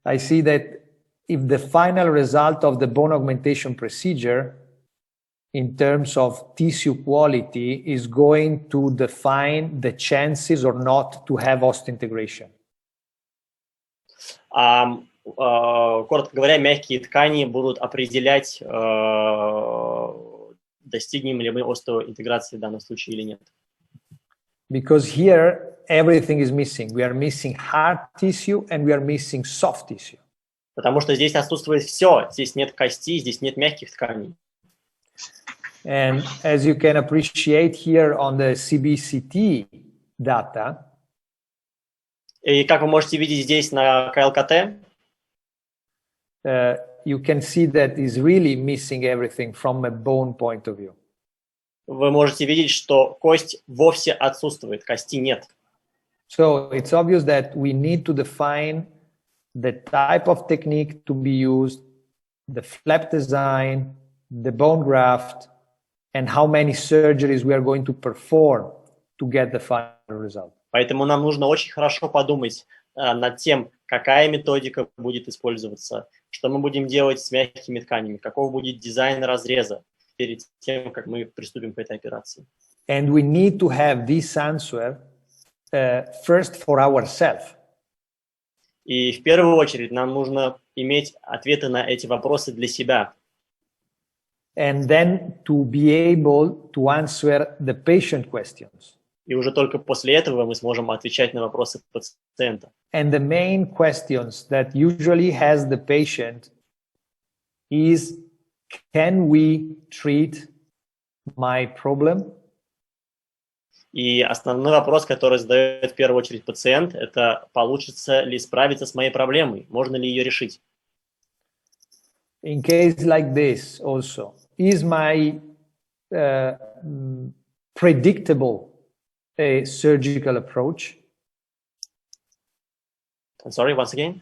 I see that if the final result of the bone augmentation procedure in terms of tissue quality is going to define the chances or not to have osseointegration. Коротко говоря, мягкие ткани будут определять, достигнем ли мы остеоинтеграции в данном случае или нет. Because here everything is missing. We are missing hard tissue and we are missing soft tissue. Потому что здесь отсутствует все. Здесь нет костей, здесь нет мягких тканей. And as you can appreciate here on the CBCT data, и как вы можете видеть здесь на КЛКТ, you can see that is really missing everything from a bone point of view. Вы можете видеть, что кость вовсе отсутствует, кости нет. So it's obvious that we need to define the type of technique to be used, the flap design, the bone graft, and how many surgeries we are going to perform to get the final result. Поэтому нам нужно очень хорошо подумать над тем, какая методика будет использоваться, что мы будем делать с мягкими тканями, каков будет дизайн разреза перед тем, как мы приступим к этой операции. And we need to have this answer first for ourselves. И в первую очередь нам нужно иметь ответы на эти вопросы для себя. And then to be able to answer the patient questions. И уже только после этого мы сможем отвечать на вопросы пациента. And the main questions that usually has the patient is, can we treat my problem? И основной вопрос, который задает в первую очередь пациент, это получится ли справиться с моей проблемой, можно ли ее решить. In case like this also, is my predictable a surgical approach? I'm sorry, once again?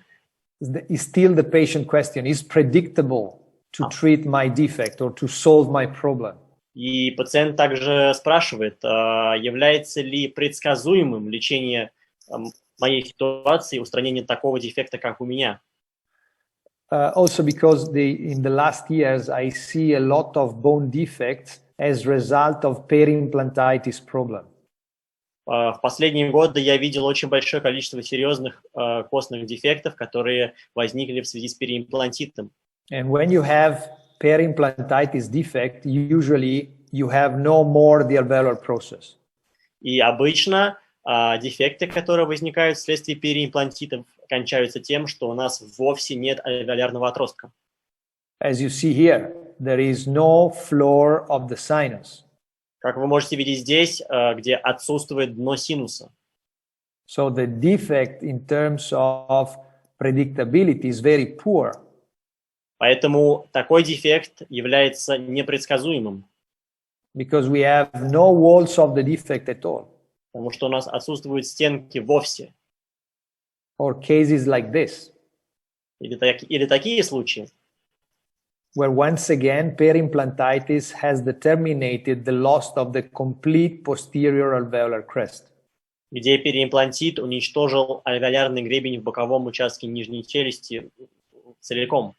Is still the patient question, is predictable to treat my defect or to solve my problem? И пациент также спрашивает, является ли предсказуемым лечение моей ситуации, устранение такого дефекта, как у меня. Also because in the last years I see a lot of bone defects as result of periimplantitis problem. В последние годы я видел очень большое количество серьезных костных дефектов, которые возникли в связи с переимплантитом. And when you have periimplantitis defect, usually you have no more the alveolar process. И обычно дефекты, которые возникают вследствие переимплантитов, кончаются тем, что у нас вовсе нет альвеолярного отростка. As you see here, there is no floor of the sinus. Как вы можете видеть здесь, где отсутствует дно синуса. So the defect in terms of predictability is very poor. Поэтому такой дефект является непредсказуемым. Because we have no walls of the defect at all. Потому что у нас отсутствуют стенки вовсе. Or cases like this. Или такие случаи. Where once again periimplantitis has determinated the loss of the complete posterior alveolar crest. Где переимплантит уничтожил альвеолярный гребень в боковом участке нижней челюсти целиком.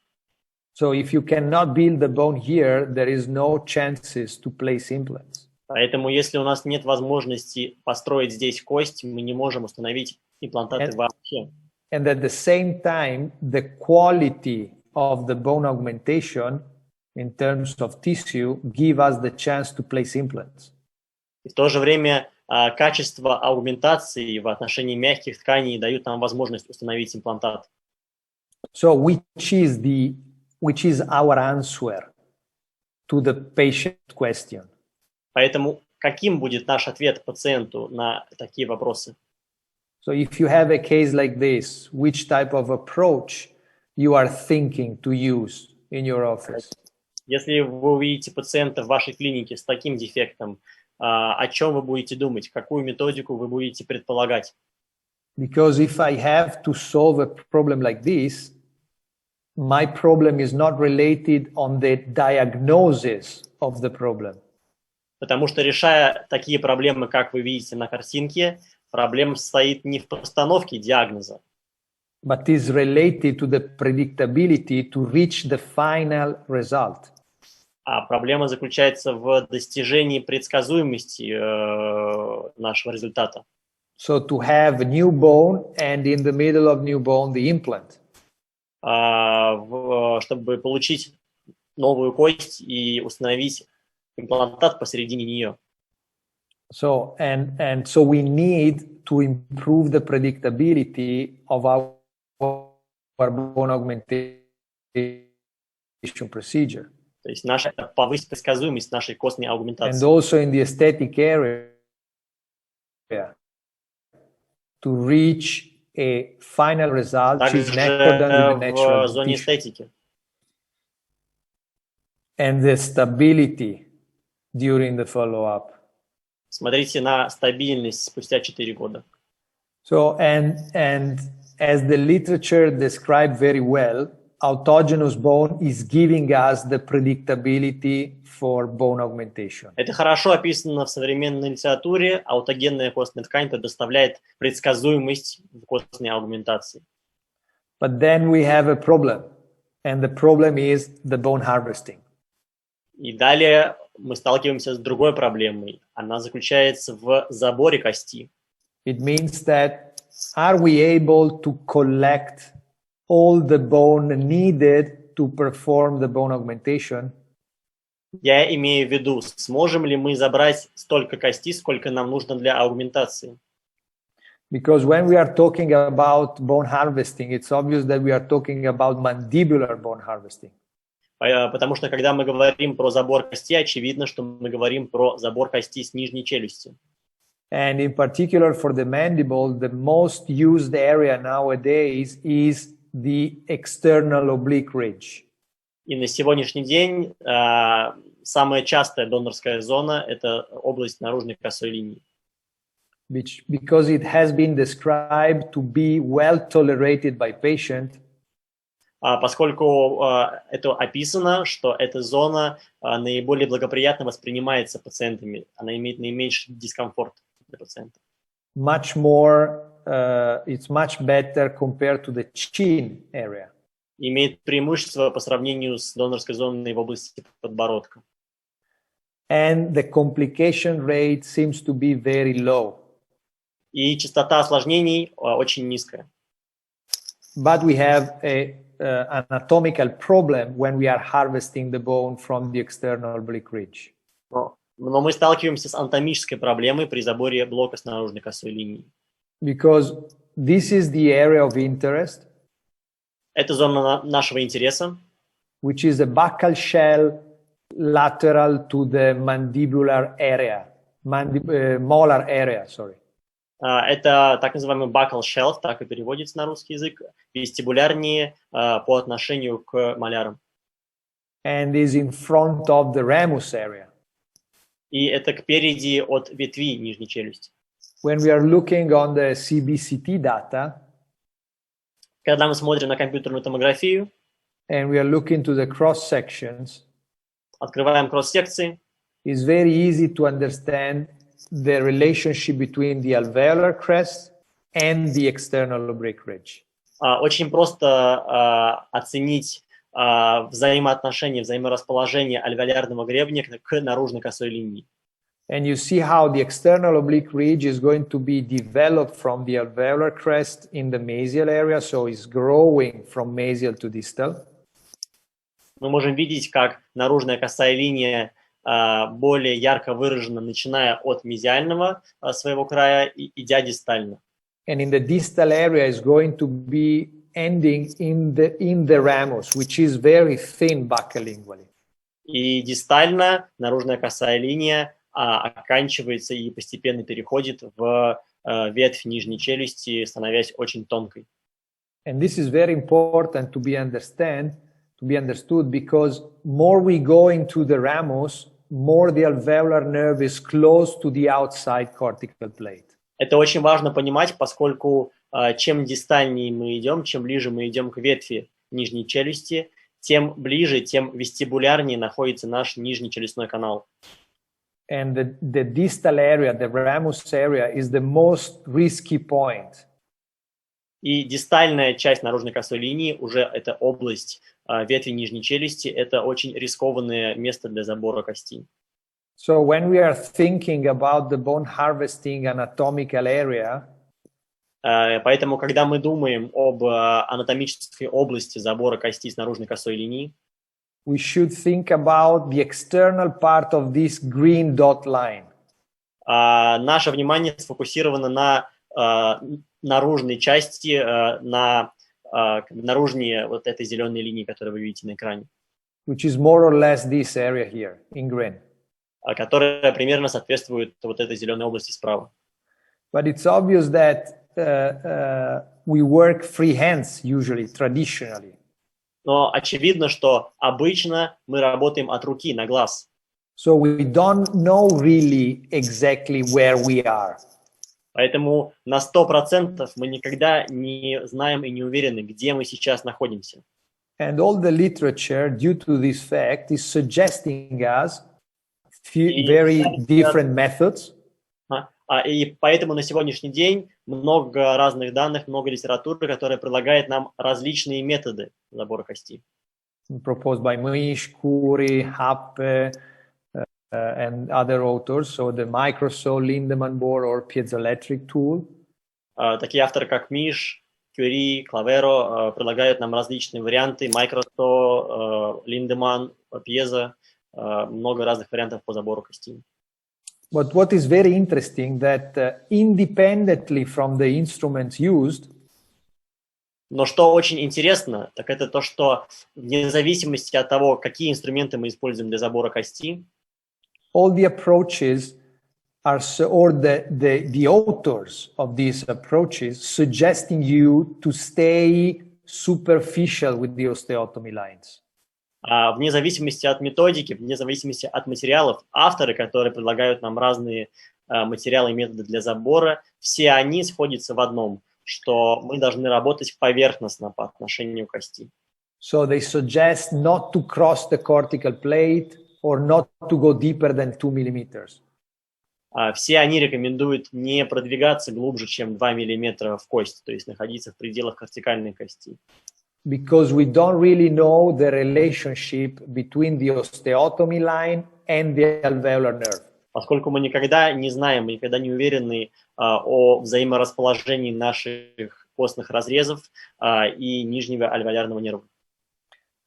So if you cannot build the bone here, there is no chances to place implants. Поэтому если у нас нет возможности построить здесь кость, мы не можем установить имплантаты вообще. And at the same time, the quality of the bone augmentation in terms of tissue give us the chance to place implants. И в то же время качество аугментации в отношении мягких тканей дают нам возможность установить имплантат. So which is our answer to the patient question? Поэтому каким будет наш ответ пациенту на такие вопросы? So if you have a case like this, which type of approach you are thinking to use in your office? Если вы увидите пациента в вашей клинике с таким дефектом, о чем вы будете думать, какую методику вы будете предполагать? Because if I have to solve a problem like this, my problem is not related on the diagnosis of the problem. Потому что, решая такие проблемы, как вы видите на картинке, проблема состоит не в постановке диагноза. but is related to the predictability to reach the final result. А проблема заключается в достижении предсказуемости нашего результата. So to have a new bone and in the middle of new bone the implant. Чтобы получить новую кость и установить имплантат посередине нее. So so we need to improve the predictability of our bone augmentation procedure. То есть повысить предсказуемость нашей костной аугментации. And also in the aesthetic area to reach a final result which is accordant with the natural в зоне эстетики. And the stability during the follow-up. Смотрите на стабильность спустя 4 года. So and as the literature described very well, autogenous bone is giving us the predictability for bone augmentation. Это хорошо описано в современной литературе. Аутогенная костная ткань предоставляет предсказуемость в костной аугментации. But then we have a problem, and the problem is the bone harvesting. И далее мы сталкиваемся с другой проблемой. Она заключается в заборе кости. It means that are we able to collect all the bone needed to perform the bone augmentation? Я имею в виду, сможем ли мы забрать столько кости, сколько нам нужно для аугментации? Because when we are talking about bone harvesting, it's obvious that we are talking about mandibular bone harvesting. Потому что, когда мы говорим про забор кости, очевидно, что мы говорим про забор кости с нижней челюсти. And in particular for the mandible, the most used area nowadays is the external oblique ridge. И на сегодняшний день самая частая донорская зона – это область наружной косой линии. Because it has been described to be well tolerated by patient. Поскольку это описано, что эта зона наиболее благоприятно воспринимается пациентами, она имеет наименьший дискомфорт для пациента. Much more, it's much better compared to the chin area. Имеет преимущество по сравнению с донорской зоной в области подбородка. And the complication rate seems to be very low. И частота осложнений очень низкая. But we have an anatomical problem when we are harvesting the bone from the external oblique ridge. Но мы сталкиваемся с анатомической проблемой при заборе блока с наружной косой линии. Because this is the area of interest. Это зона нашего интереса. Which is the buccal shell lateral to the mandibular area, molar area, sorry. Это так называемый buccal shelf, так и переводится на русский язык, вестибулярнее по отношению к малярам. And is in front of the ramus area. И это кпереди от ветви нижней челюсти. When we are looking on the CBCT data, когда мы смотрим на компьютерную томографию, and we are looking to the cross sections, открываем кросс-секции, it's very easy to understand the relationship between the alveolar crest and the external oblique ridge. Очень просто оценить взаимоотношения, взаиморасположение альвеолярного гребня к наружной косой линии. And you see how the external oblique ridge is going to be developed from the alveolar crest in the mesial area, so it's growing from mesial to distal. Мы можем видеть, как наружная косая линия более ярко выражена, начиная от мезиального своего края и идя дистально. And in the distal area is going to be ending in the ramus, which is very thin buccolingually. И дистально наружная косая линия оканчивается и постепенно переходит в ветвь нижней челюсти, становясь очень тонкой. And this is very important to be understood because more we go into the ramus, more the alveolar nerve is close to the outside cortical plate. Это очень важно понимать, поскольку чем дистальнее мы идем, чем ближе мы идем к ветви нижней челюсти, тем ближе, тем вестибулярнее находится наш нижний челюстной канал. And the distal area, the ramus area, is the most risky point. И дистальная часть наружной косой линии, уже это область ветви нижней челюсти, это очень рискованное место для забора кости. So when we are thinking about the bone harvesting anatomical area, поэтому, когда мы думаем об анатомической области забора кости с наружной косой линии, we should think about the external part of this green dot line. Наше внимание сфокусировано на наружной части, на наружнее вот этой зеленой линии, которую вы видите на экране. Which is more or less this area here in green. Которая примерно соответствует вот этой зеленой области справа. But it's obvious that we work freehands usually, traditionally. Но очевидно, что обычно мы работаем от руки на глаз. So we don't know really exactly where we are. Поэтому на 100% мы никогда не знаем и не уверены, где мы сейчас находимся. And all the literature, due to this fact, is suggesting us very different methods. И поэтому на сегодняшний день много разных данных, много литературы, которая предлагает нам различные методы забора кости. Proposed by Mish, Curie, Happe, and other authors. So the microsaw, Lindemann bore, or piezoelectric tool. Такие авторы, как Миш, Кюри, Клаверо, предлагают нам различные варианты. Microsaw, Lindemann, пьезо, много разных вариантов по забору кости. But what is very interesting that independently from the instruments used, но что очень интересно, так это то, что вне зависимости от того, какие инструменты мы используем для забора кости, all the approaches are, or the authors of these approaches suggesting you to stay superficial with the osteotomy lines. Вне зависимости от методики, вне зависимости от материалов, авторы, которые предлагают нам разные материалы и методы для забора, все они сходятся в одном, что мы должны работать поверхностно по отношению к кости. So they suggest not to cross the cortical plate or not to go deeper than 2 millimeters. Все они рекомендуют не продвигаться глубже, чем 2 миллиметра в кость, то есть находиться в пределах кортикальной кости. Because we don't really know the relationship between the osteotomy line and the alveolar nerve. Поскольку мы никогда не знаем, мы никогда не уверены о взаиморасположении наших костных разрезов и нижнего альвеолярного нерва.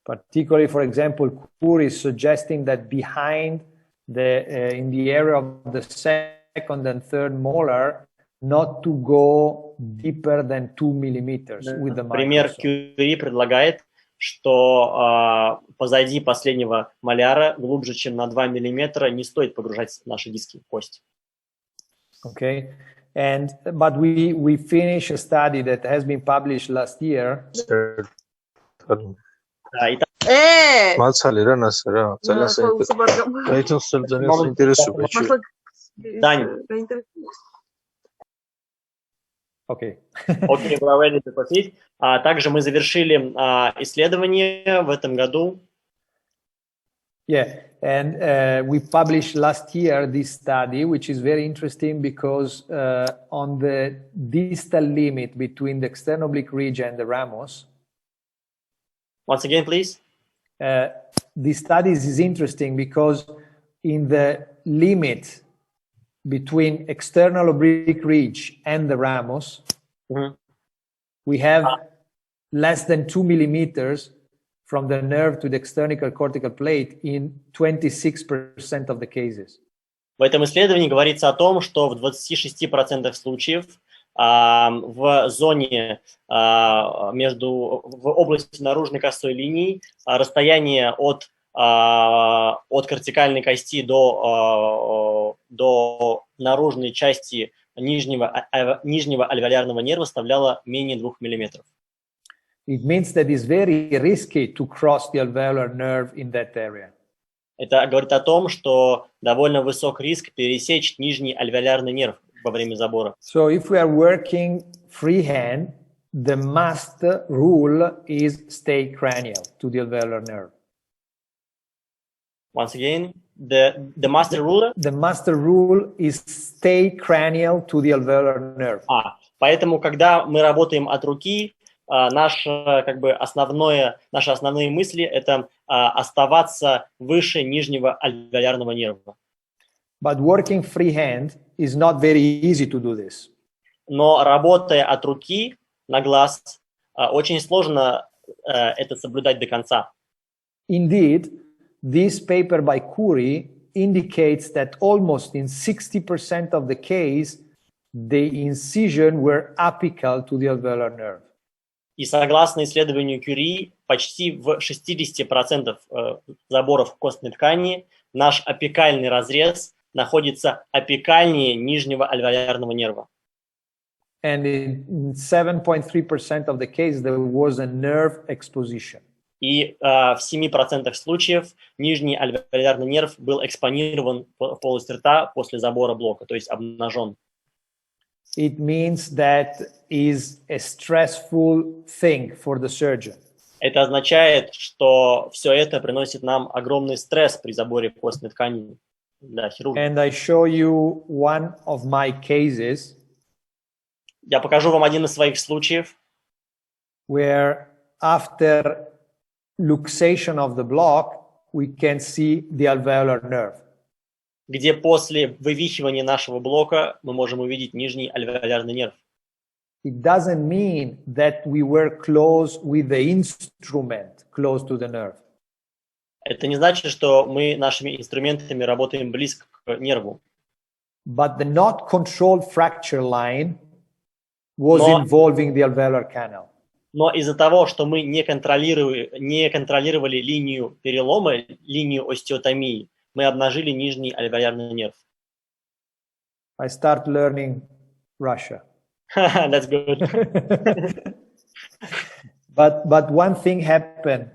Particularly, for example, Curie is suggesting that behind in the area of the second and third molar, not to go deeper than 2 millimeters with the microsaw. Например, Кюри предлагает, что позади последнего маляра глубже, чем на 2 миллиметра, не стоит погружать наши диски в кость. Okay, but we finished a study that has been published last yeyear. Okay. Okay, we're ready to proceed. Также мы завершили исследование в этом году. Yeah, and we published last year this study, which is very interesting because on the distal limit between the external-oblique ridge and the ramus. Once again, please. This study is interesting because in the limit between external oblique ridge and the ramus, we have less than 2 millimeters from the nerve to the external cortical plate in 26% of the cases. В этом исследовании говорится о том, что в 26% случаев в зоне в области наружной косой линии расстояние от кортикальной кости до наружной части нижнего альвеолярного нерва составляло менее 2 мм. It means that it's very risky to cross the alveolar nerve in that area. Это говорит о том, что довольно высок риск пересечь нижний альвеолярный нерв во время забора. So if we are working freehand, the must rule is stay cranial to the alveolar nerve. Once again, the master rule? The master rule is stay cranial to the alveolar nerve. Поэтому, когда мы работаем от руки, наши основные мысли – это оставаться выше нижнего альвеолярного нерва. But working freehand is not very easy to do this. Но работая от руки на глаз, очень сложно это соблюдать до конца. Indeed, this paper by Curie indicates that almost in 60% of the case, the incision were apical to the alveolar nerve. И согласно исследованию Кюри, почти в 60% заборов костной ткани наш апикальный разрез находится апикальнее нижнего альвеолярного нерва. And in 7.3% of the case, there was a nerve exposition. И в 7% случаев нижний альвеолярный нерв был экспонирован в полость рта после забора блока, то есть обнажен. It means that is a stressful thing for the surgeon. Это означает, что все это приносит нам огромный стресс при заборе костной ткани для хирурга. And I show you one of my cases. Я покажу вам один из своих случаев, where after luxation of the block, we can see the alveolar nerve. где после вывихивания нашего блока мы можем увидеть нижний альвеолярный нерв. It doesn't mean that we were close with the instrument, close to the nerve. Это не значит, что мы нашими инструментами работаем близко к нерву. But the not controlled fracture line was involving the alveolar canal. Но из-за того, что мы не контролировали линию перелома, линию остеотомии, мы обнажили нижний альвеолярный нерв. I start learning Russia. That's good. But one thing happened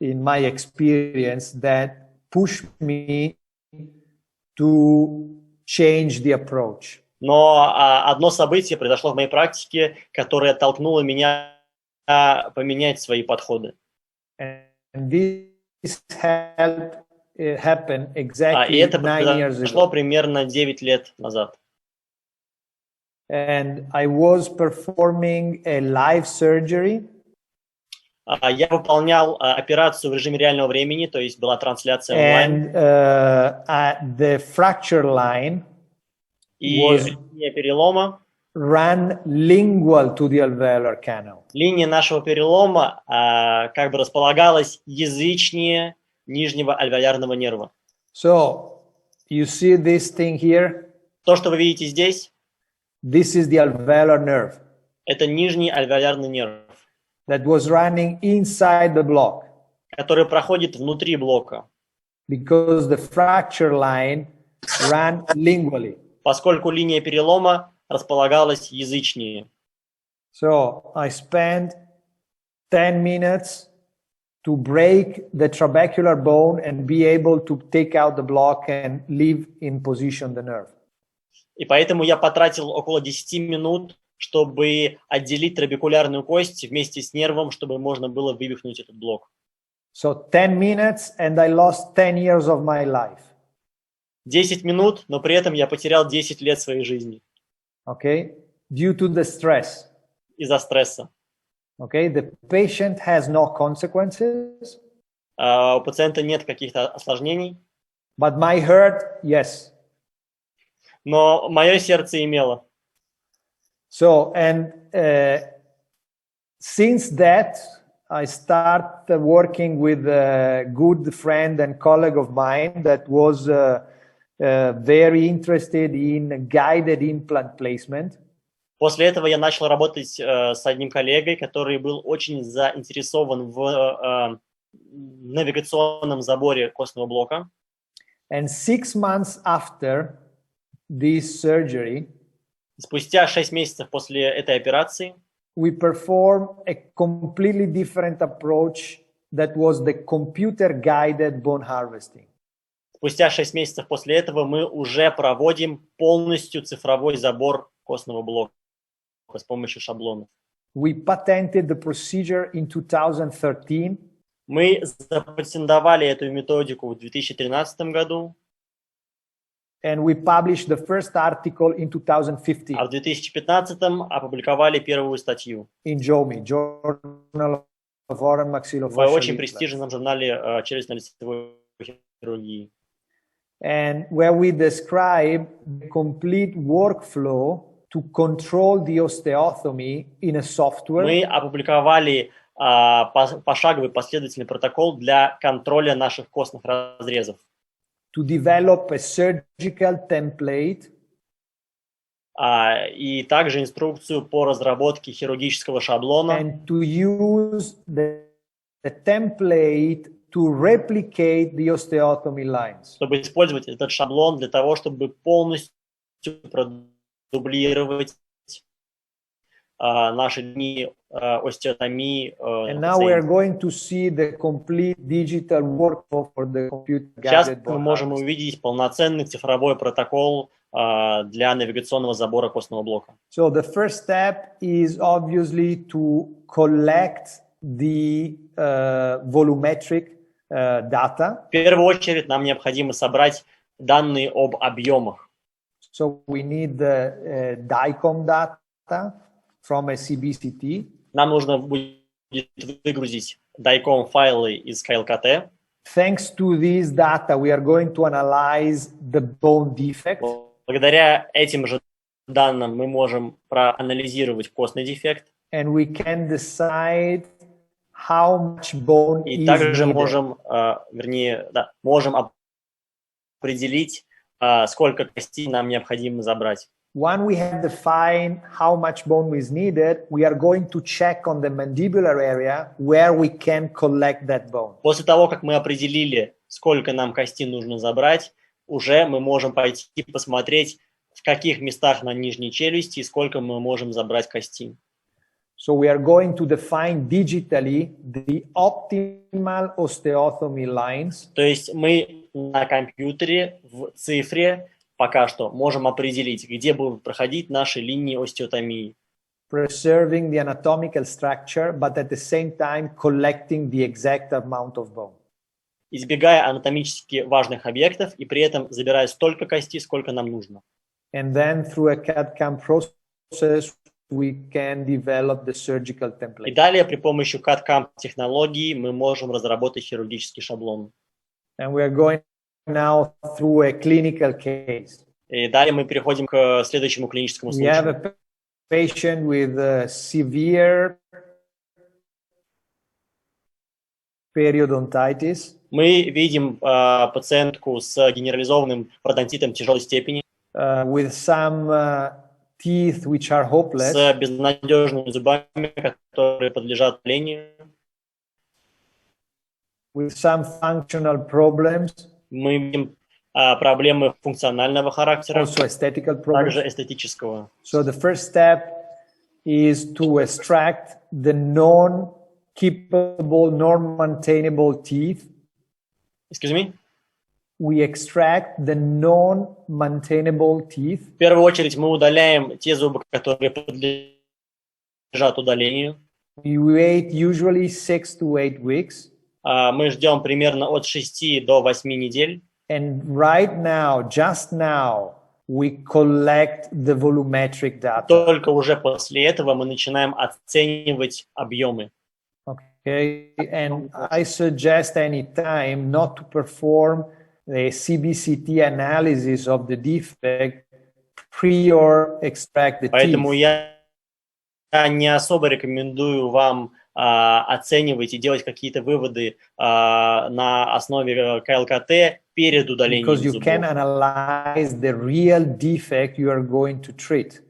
in my experience that pushed me to change the approach. Но одно событие произошло в моей практике, которое толкнуло меня поменять свои подходы. And this happened exactly И это 9 years произошло ago. примерно 9 лет назад. And I was performing a live surgery. Я выполнял операцию в режиме реального времени, то есть была трансляция онлайн. And the fracture line И линия перелома, ran lingual to the alveolar canal. линия нашего перелома как бы располагалась язычнее нижнего альвеолярного нерва. So, you see this thing here? То, что вы видите здесь, This is the alveolar nerve это нижний альвеолярный нерв, that was running inside the block который проходит внутри блока, because the fracture line ran lingually. поскольку линия перелома располагалась язычнее. So I spent 10 minutes to break the trabecular bone and be able to take out the block and leave in position the nerve. И поэтому я потратил около 10 минут, чтобы отделить трабекулярную кость вместе с нервом, чтобы можно было вывихнуть этот блок. So 10 minutes and I lost 10 years of my life. 10 минут, но при этом я потерял 10 лет своей жизни. Okay? Due to the stress. Из-за стресса. Okay? The patient has no consequences. У пациента нет каких-то осложнений. But my heart, yes. Но мое сердце имело. So, and since that, I started working with a good friend and colleague of mine that was very interested in guided implant placement. После этого я начал работать с одним коллегой, который был очень заинтересован в навигационном заборе костного блока. And 6 months after this surgery, спустя 6 месяцев после этой операции, we performed a completely different approach that was the computer-guided bone harvesting. Спустя 6 месяцев после этого мы уже проводим полностью цифровой забор костного блока с помощью шаблонов. We patented the procedure in 2013. Мы запатентовали эту методику в 2013 году. And we published the first article in 2015 А в 2015-м опубликовали первую статью in JOMI, Journal of Oral в Maxillofacial очень Implants. престижном журнале челюстно-лицевой хирургии. And where we describe the complete workflow to control the osteotomy in a software. Мы опубликовали пошаговый последовательный протокол для контроля наших костных разрезов. To develop a surgical template. И также инструкцию по разработке хирургического шаблона. And to use the template to replicate the osteotomy lines. Чтобы использовать этот шаблон для того, чтобы полностью продублировать наши дни остеотомии. And now we are going to see the complete digital workflow for the computer Сейчас guided мы bone можем harvest. увидеть полноценный цифровой протокол для навигационного забора костного блока. So the first step is obviously to collect the volumetric data. В первую очередь нам необходимо собрать данные об объемах. So we need the DICOM data from a CBCT. Нам нужно будет выгрузить DICOM файлы из KLKT. Thanks to this data, we are going to analyze the bone defect. Благодаря этим же данным мы можем проанализировать костный дефект. And we can decide how much bone И is также needed. можем определить, сколько костей нам необходимо забрать. When we have defined how much bone is needed, we are going to check on the mandibular area where we can collect that bone. После того, как мы определили, сколько нам кости нужно забрать, уже мы можем пойти посмотреть, в каких местах на нижней челюсти и сколько мы можем забрать кости. So we are going to define digitally the optimal osteotomy lines. То есть мы на компьютере в цифре пока что можем определить, где будут проходить наши линии остеотомии. Preserving the anatomical structure, but at the same time collecting the exact amount of bone. Избегая анатомически важных объектов и при этом забирая столько кости, сколько нам нужно. And then through a CAD/CAM process, we can develop the surgical И template. далее при помощи CAD/CAM технологии мы можем разработать хирургический шаблон. And we are going now through a clinical case. И далее мы переходим к следующему клиническому We have случаю. a patient with severe periodontitis. Мы видим пациентку с генерализованным пародонтитом тяжелой степени, With some teeth which are hopeless. с безнадежными зубами, которые подлежат удалению. With some functional problems. Мы видим проблемы функционального характера, Also aesthetical problems. также эстетического. So the first step is to extract the non-keepable, non-maintainable teeth. Excuse me? We extract the non-maintainable teeth. В первую очередь мы удаляем те зубы, которые подлежат удалению. We wait usually 6 to 8 weeks. Мы ждем примерно от 6 до 8 недель. And right now, just now, we collect the volumetric data. Только уже после этого мы начинаем оценивать объемы. Okay, and I suggest any time not to perform the CBCT analysis of the defect pre-or extract the Поэтому teeth. я не особо рекомендую вам оценивать и делать какие-то выводы на основе КЛКТ перед удалением Because you can зубов. analyze the real defect you are going to treat.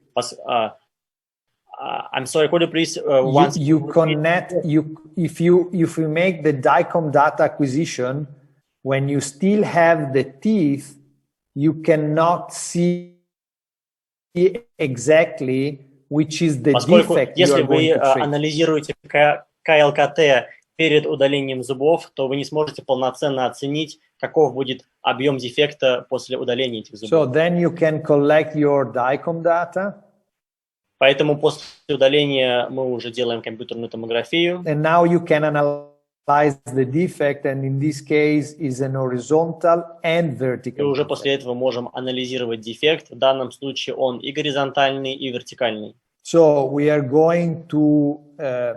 I'm sorry, could you please once You connect, if you make the DICOM data acquisition, when you still have the teeth, you cannot see exactly which is the Поскольку defect you если are вы going to treat. анализируете КЛКТ перед удалением зубов, то вы не сможете полноценно оценить, каков будет объем дефекта после удаления этих So зубов. then you can collect your DICOM data, Поэтому после удаления мы уже делаем компьютерную томографию. and now you can the defect, and in this case is an horizontal and И vertical уже defect. после этого можем анализировать дефект. В данном случае он и горизонтальный, и вертикальный. So we are going to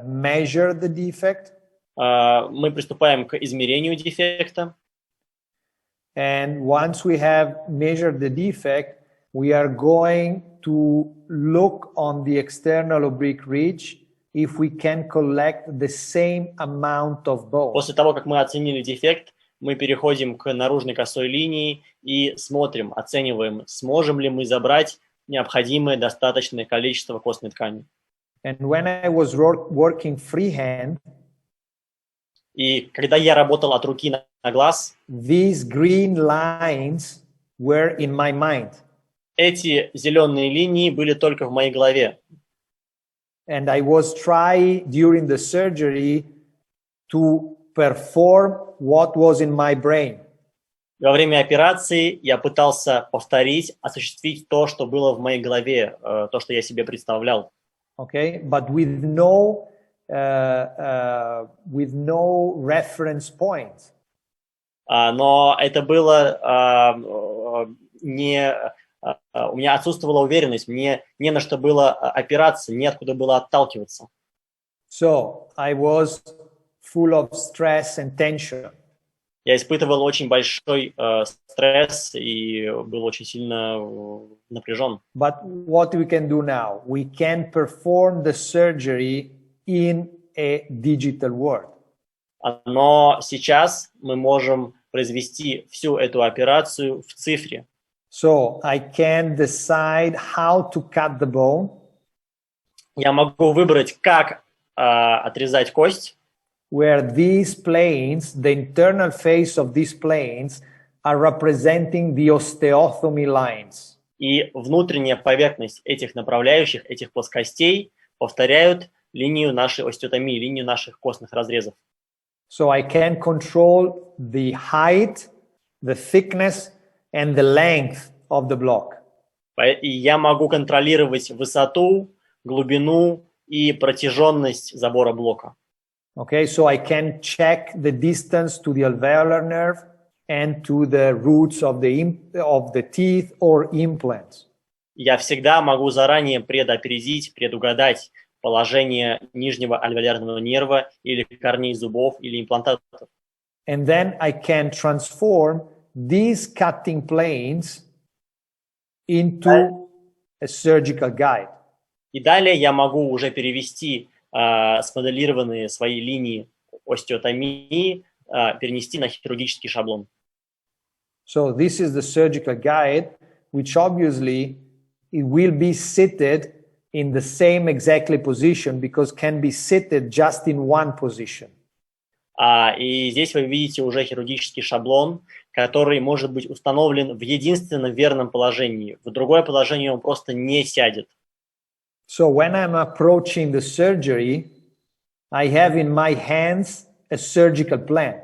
measure the defect, Мы приступаем к измерению дефекта. and once we have measured the defect, we are going to look on the external oblique ridge if we can collect the same amount of bone. После того, как мы оценили дефект, мы переходим к наружной косой линии и смотрим, оцениваем, сможем ли мы забрать необходимое достаточное количество костной ткани. And when I was working freehand, И когда я работал от руки на глаз, these green lines were in my mind. эти зеленые линии были только в моей голове. And I was trying during the surgery to perform what was in my brain. Во время операции я пытался повторить, осуществить то, что было в моей голове, то, что я себе представлял. Okay, but with no reference point. Но это было у меня отсутствовала уверенность, мне не на что было опираться, неоткуда было отталкиваться. So I was full of stress and tension. Я испытывал очень большой стресс и был очень сильно напряжен. But what we can do now? We can perform the surgery in a digital world. Но сейчас мы можем произвести всю эту операцию в цифре. So I can decide how to cut the bone. Я могу выбрать, как отрезать кость, where these planes, the internal face of these planes, are representing the osteotomy lines. И внутренняя поверхность этих направляющих, этих плоскостей повторяют линию нашей остеотомии, линию наших костных разрезов. So I can control the height, the thickness, and the length of the block. И я могу контролировать высоту, глубину и протяженность забора блока. Okay, so I can check the distance to the alveolar nerve and to the roots of the teeth or implants. Я всегда могу заранее предопередить, предугадать положение нижнего альвеолярного нерва или корней зубов или имплантатов. And then I can transform these cutting planes into a surgical guide. И далее я могу уже перевести смоделированные свои линии остеотомии, перенести на хирургический шаблон. So this is the surgical guide, which obviously it will be seated in the same exactly position because can be seated just in one position. И здесь вы видите уже хирургический шаблон, который может быть установлен в единственном верном положении. В другое положение он просто не сядет. So when I'm approaching the surgery, I have in my hands a surgical plan.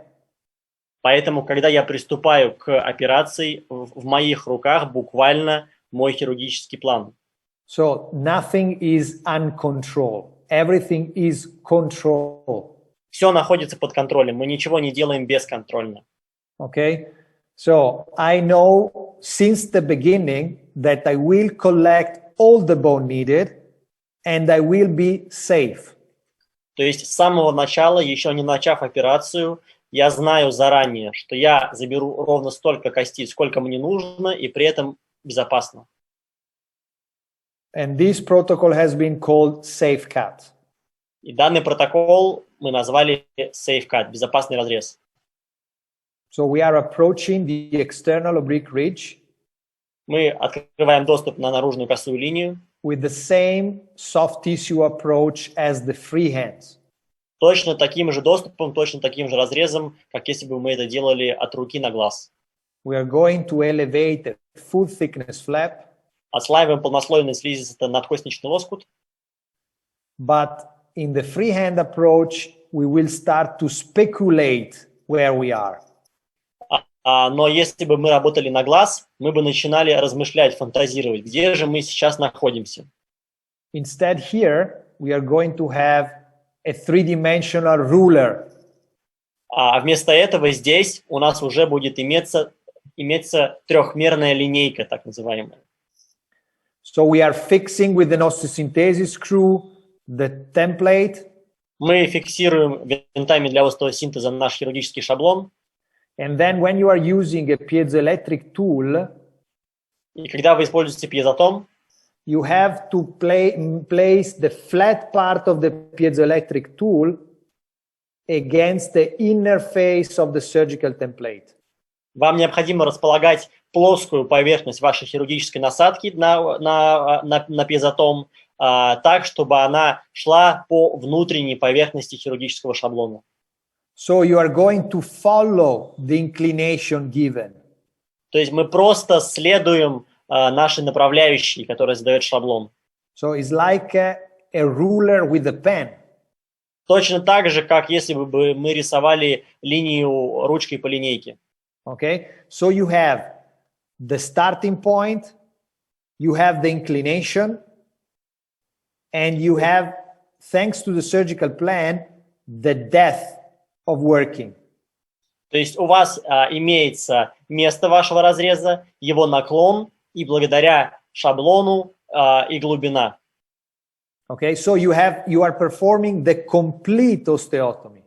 Поэтому, когда я приступаю к операции, в моих руках буквально мой хирургический план. So nothing is uncontrolled. Everything is controlled. Все находится под контролем. Мы ничего не делаем бесконтрольно. Okay? So I know since the beginning that I will collect all the bone needed and I will be safe. То есть с самого начала, еще не начав операцию, я знаю заранее, что я заберу ровно столько костей, сколько мне нужно, и при этом безопасно. And this protocol has been called safe cut. И данный протокол мы назвали safe cut, безопасный разрез. So we are approaching the external oblique ridge Мы открываем доступ на наружную косую линию with the same soft tissue approach as the free hands. точно таким же доступом, точно таким же разрезом, как если бы мы это делали от руки на глаз. We are going to elevate a full thickness flap, Отслаиваем полнослойный слизистый надкостничный лоскут, but in the freehand approach, we will start to speculate where we are. но если бы мы работали на глаз, мы бы начинали размышлять, фантазировать, где же мы сейчас находимся. Instead, here, we are going to have a three-dimensional ruler. А вместо этого здесь у нас уже будет иметься трехмерная линейка, так называемая. So we are fixing with an osteosynthesis screw the template. Мы фиксируем винтами для остеосинтеза наш хирургический шаблон. And then when you are using a piezoelectric tool, и когда вы используете пьезотом, you have to place the flat part of the piezoelectric tool against the inner face of the surgical template. Вам необходимо располагать плоскую поверхность вашей хирургической насадки на пьезотом так, чтобы она шла по внутренней поверхности хирургического шаблона. So you are going to follow the inclination given. То есть мы просто следуем нашей направляющей, которая задает шаблон. So it's like a ruler with a pen. Точно так же, как если бы мы рисовали линию ручкой по линейке. Okay, so you have the starting point, you have the inclination, and you have, thanks to the surgical plan, the depth of working. То есть у вас имеется место вашего разреза, его наклон и благодаря шаблону и глубина. Okay, so you are performing the complete osteotomy.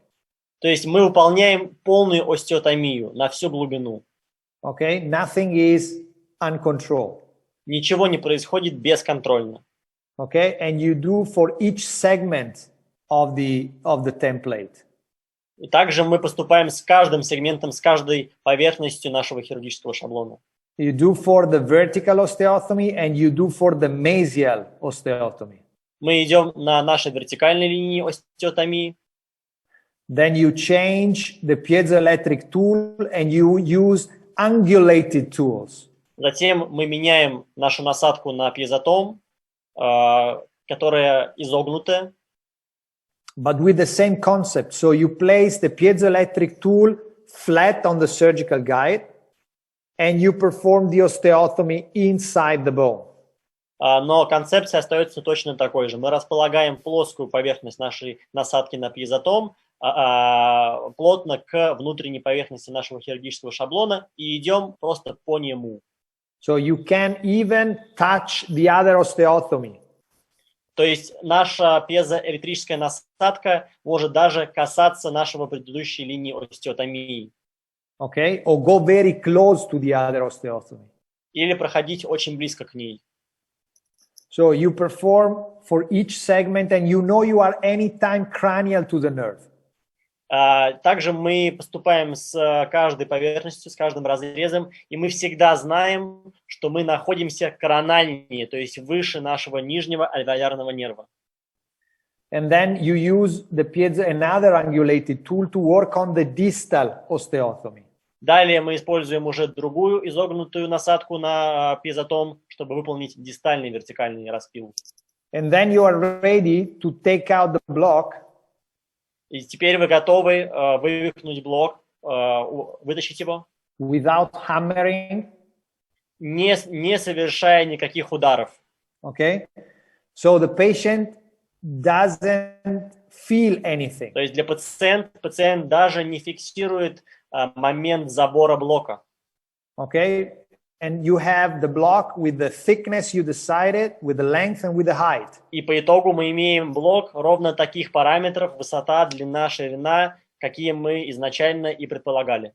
То есть мы выполняем полную остеотомию на всю глубину. Okay, nothing is uncontrolled. Ничего не происходит бесконтрольно. Okay, and you do for each segment of the template. И также мы поступаем с каждым сегментом, с каждой поверхностью нашего хирургического шаблона. You do for the vertical osteotomy and you do for the mesial osteotomy. Мы идем на нашей вертикальной линии остеотомии. Then you change the piezoelectric tool and you use angulated tools. Затем мы меняем нашу насадку на пьезотом, которая изогнутая. But with the same concept. So you place the piezoelectric tool flat on the surgical guide and you perform the osteotomy inside the bone. Но концепция остается точно такой же. Мы располагаем плоскую поверхность нашей насадки на пьезотом плотно к внутренней поверхности нашего хирургического шаблона и идем просто по нему. So you can even touch the other osteotomy. То есть наша пьезоэлектрическая насадка может даже касаться нашего предыдущей линии остеотомии. Okay? Or go very close to the other osteotomy. Или проходить очень близко к ней. So you perform for each segment and you know you are anytime cranial to the nerve. Также мы поступаем с каждой поверхностью, с каждым разрезом, и мы всегда знаем, что мы находимся корональнее, то есть выше нашего нижнего альвеолярного нерва. And then you use another angulated tool to work on the distal osteotomy. Далее мы используем уже другую изогнутую насадку на пьезотом, чтобы выполнить дистальный вертикальный распил. And then you are ready to take out the block. И теперь вы готовы вывихнуть блок, вытащить его. Without hammering. Не совершая никаких ударов. Okay? So the patient doesn't feel anything. То есть для пациент даже не фиксирует момент забора блока. Okay? And you have the block with the thickness you decided, with the length and with the height. И по итогу мы имеем блок ровно таких параметров: высота, длина, ширина, какие мы изначально и предполагали.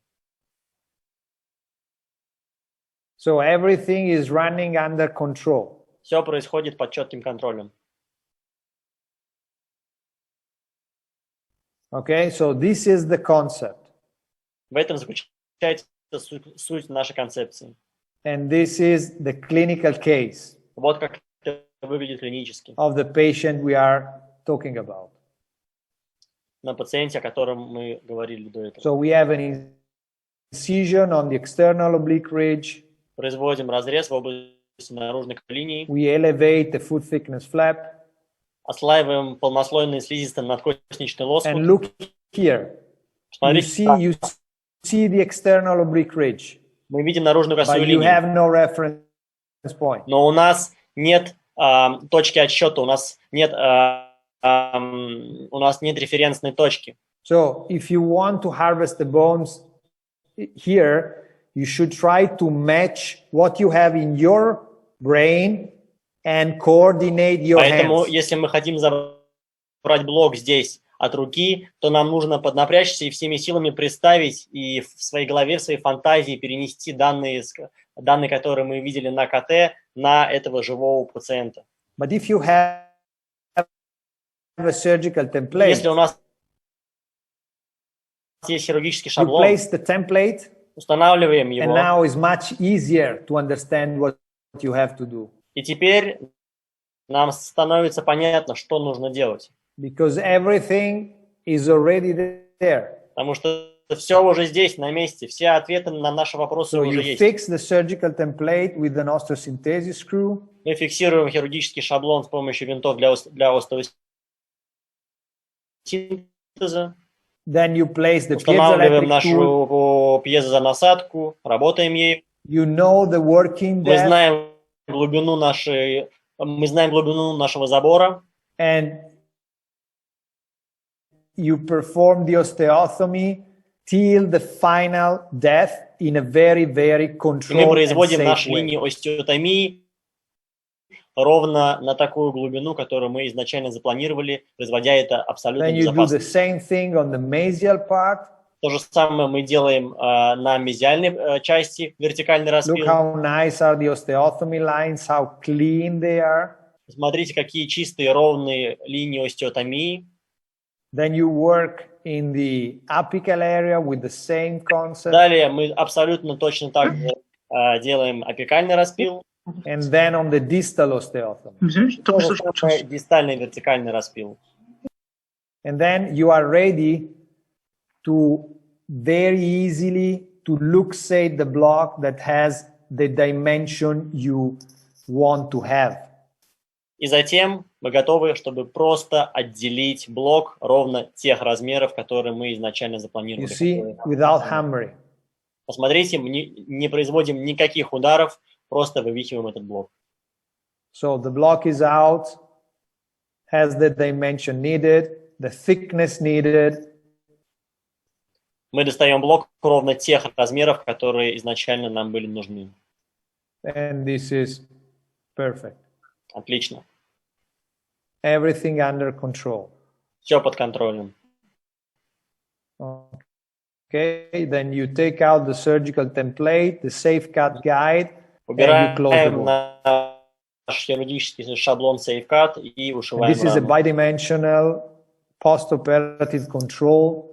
So everything is running under control. Все происходит под четким контролем. Okay, so this is the concept. В этом заключается суть нашей концепции. And this is the clinical case. Вот как это выглядит клинически. Of the patient we are talking about. На пациенте, о котором мы говорили до этого. So we have an incision on the external oblique ridge. Производим разрез в области наружной линии. We elevate the foot thickness flap. Ослаиваем полнослойный слизистый надкосничный лоскут. And look here. You see the external oblique ridge. Мы видим наружную косую линию. But you have no reference point. Но у нас нет точки отсчета, у нас нет референсной точки. So if you want to harvest the bones here, you should try to match what you have in your brain and coordinate your Поэтому, hands. если мы хотим забрать блок здесь от руки, то нам нужно поднапрячься и всеми силами представить и в своей голове, в своей фантазии перенести данные, которые мы видели на КТ, на этого живого пациента. But if you have a surgical template, Если у нас есть хирургический you шаблон, place the template, устанавливаем and его, now it's much easier to understand what you have to do. и теперь нам становится понятно, что нужно делать. Because everything is already there. Потому что все уже здесь, на месте, все ответы на наши вопросы So уже you есть. fix the surgical template with an osteosynthesis screw. Мы фиксируем хирургический шаблон с помощью винтов для остеосинтеза. Then you place the Устанавливаем piezoelectric tool. нашу пьезонасадку, работаем ею. You know the working Мы depth, знаем глубину нашего забора. and you perform the osteotomy till the final death in a very, very И мы controlled and производим safe наши way. линии остеотомии ровно на такую глубину, которую мы изначально запланировали, производя это абсолютно Then you do the безопасно. same thing on the mesial part. То же самое мы делаем на мезиальной части, вертикальный Look распил. how nice are the osteotomy lines, how clean they are. Смотрите, какие чистые, ровные линии остеотомии. Then you work in the apical area with the same concept. Далее мы абсолютно точно так же делаем апикальный распил. And then on the distal osteotomy. То же самое дистальный вертикальный распил. And then you are ready to very easily to luxate the block that has the dimension you want to have. И затем мы готовы, чтобы просто отделить блок ровно тех размеров, которые мы изначально You запланировали. see, without hammering. Посмотрите, мы не производим никаких ударов, просто вывихиваем этот блок. So the block is out, has the dimension needed, the thickness needed, Мы достаем блок ровно тех размеров, которые изначально нам были нужны. and this is perfect. Отлично. Everything under control. Все под контролем. Okay, then you take out the surgical template, the safe cut guide, and you close the Убираем wound. наш хирургический шаблон SafeCut и And ушиваем this is a рану. bidimensional post-operative control.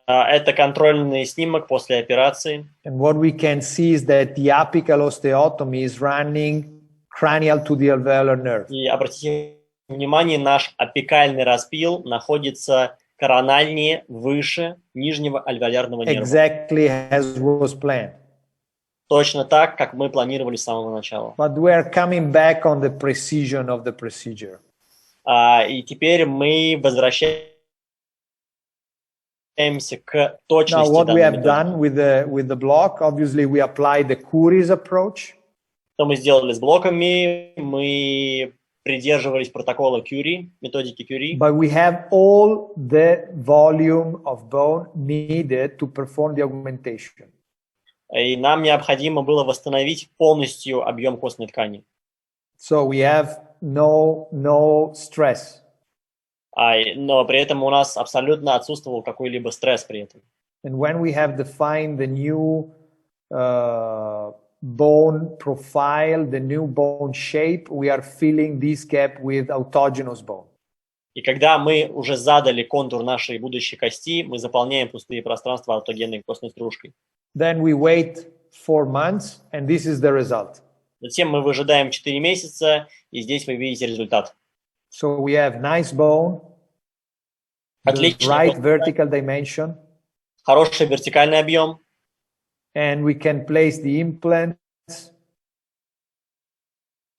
Это контрольный снимок после операции. And what we can see is that the apical osteotomy is running cranial to the alveolar nerve. И обратите внимание, наш апикальный распил находится корональнее, выше нижнего альвеолярного нерва. Exactly as was planned. Точно так, как мы планировали с самого начала. But we are coming back on the precision of the procedure. И теперь мы возвращаемся к Now, точности what we данной have методики. done with the block, obviously we applied the Curie's approach. Что мы сделали с блоками? Мы придерживались протокола Curie, методики Curie. But we have all the volume of bone needed to perform the augmentation. И нам необходимо было восстановить полностью объем костной ткани. So we have no stress. Но при этом у нас абсолютно отсутствовал какой-либо стресс при этом. And when we have defined the new bone profile, the new bone shape, we are filling this gap with autogenous bone. И когда мы уже задали контур нашей будущей кости, мы заполняем пустые пространства аутогенной костной стружкой. Then we wait 4 months, and this is the result. Затем мы выжидаем 4 месяца, и здесь вы видите результат. So we have nice bone, the Отлично. right vertical dimension, Хороший вертикальный объем. and we can place the implants.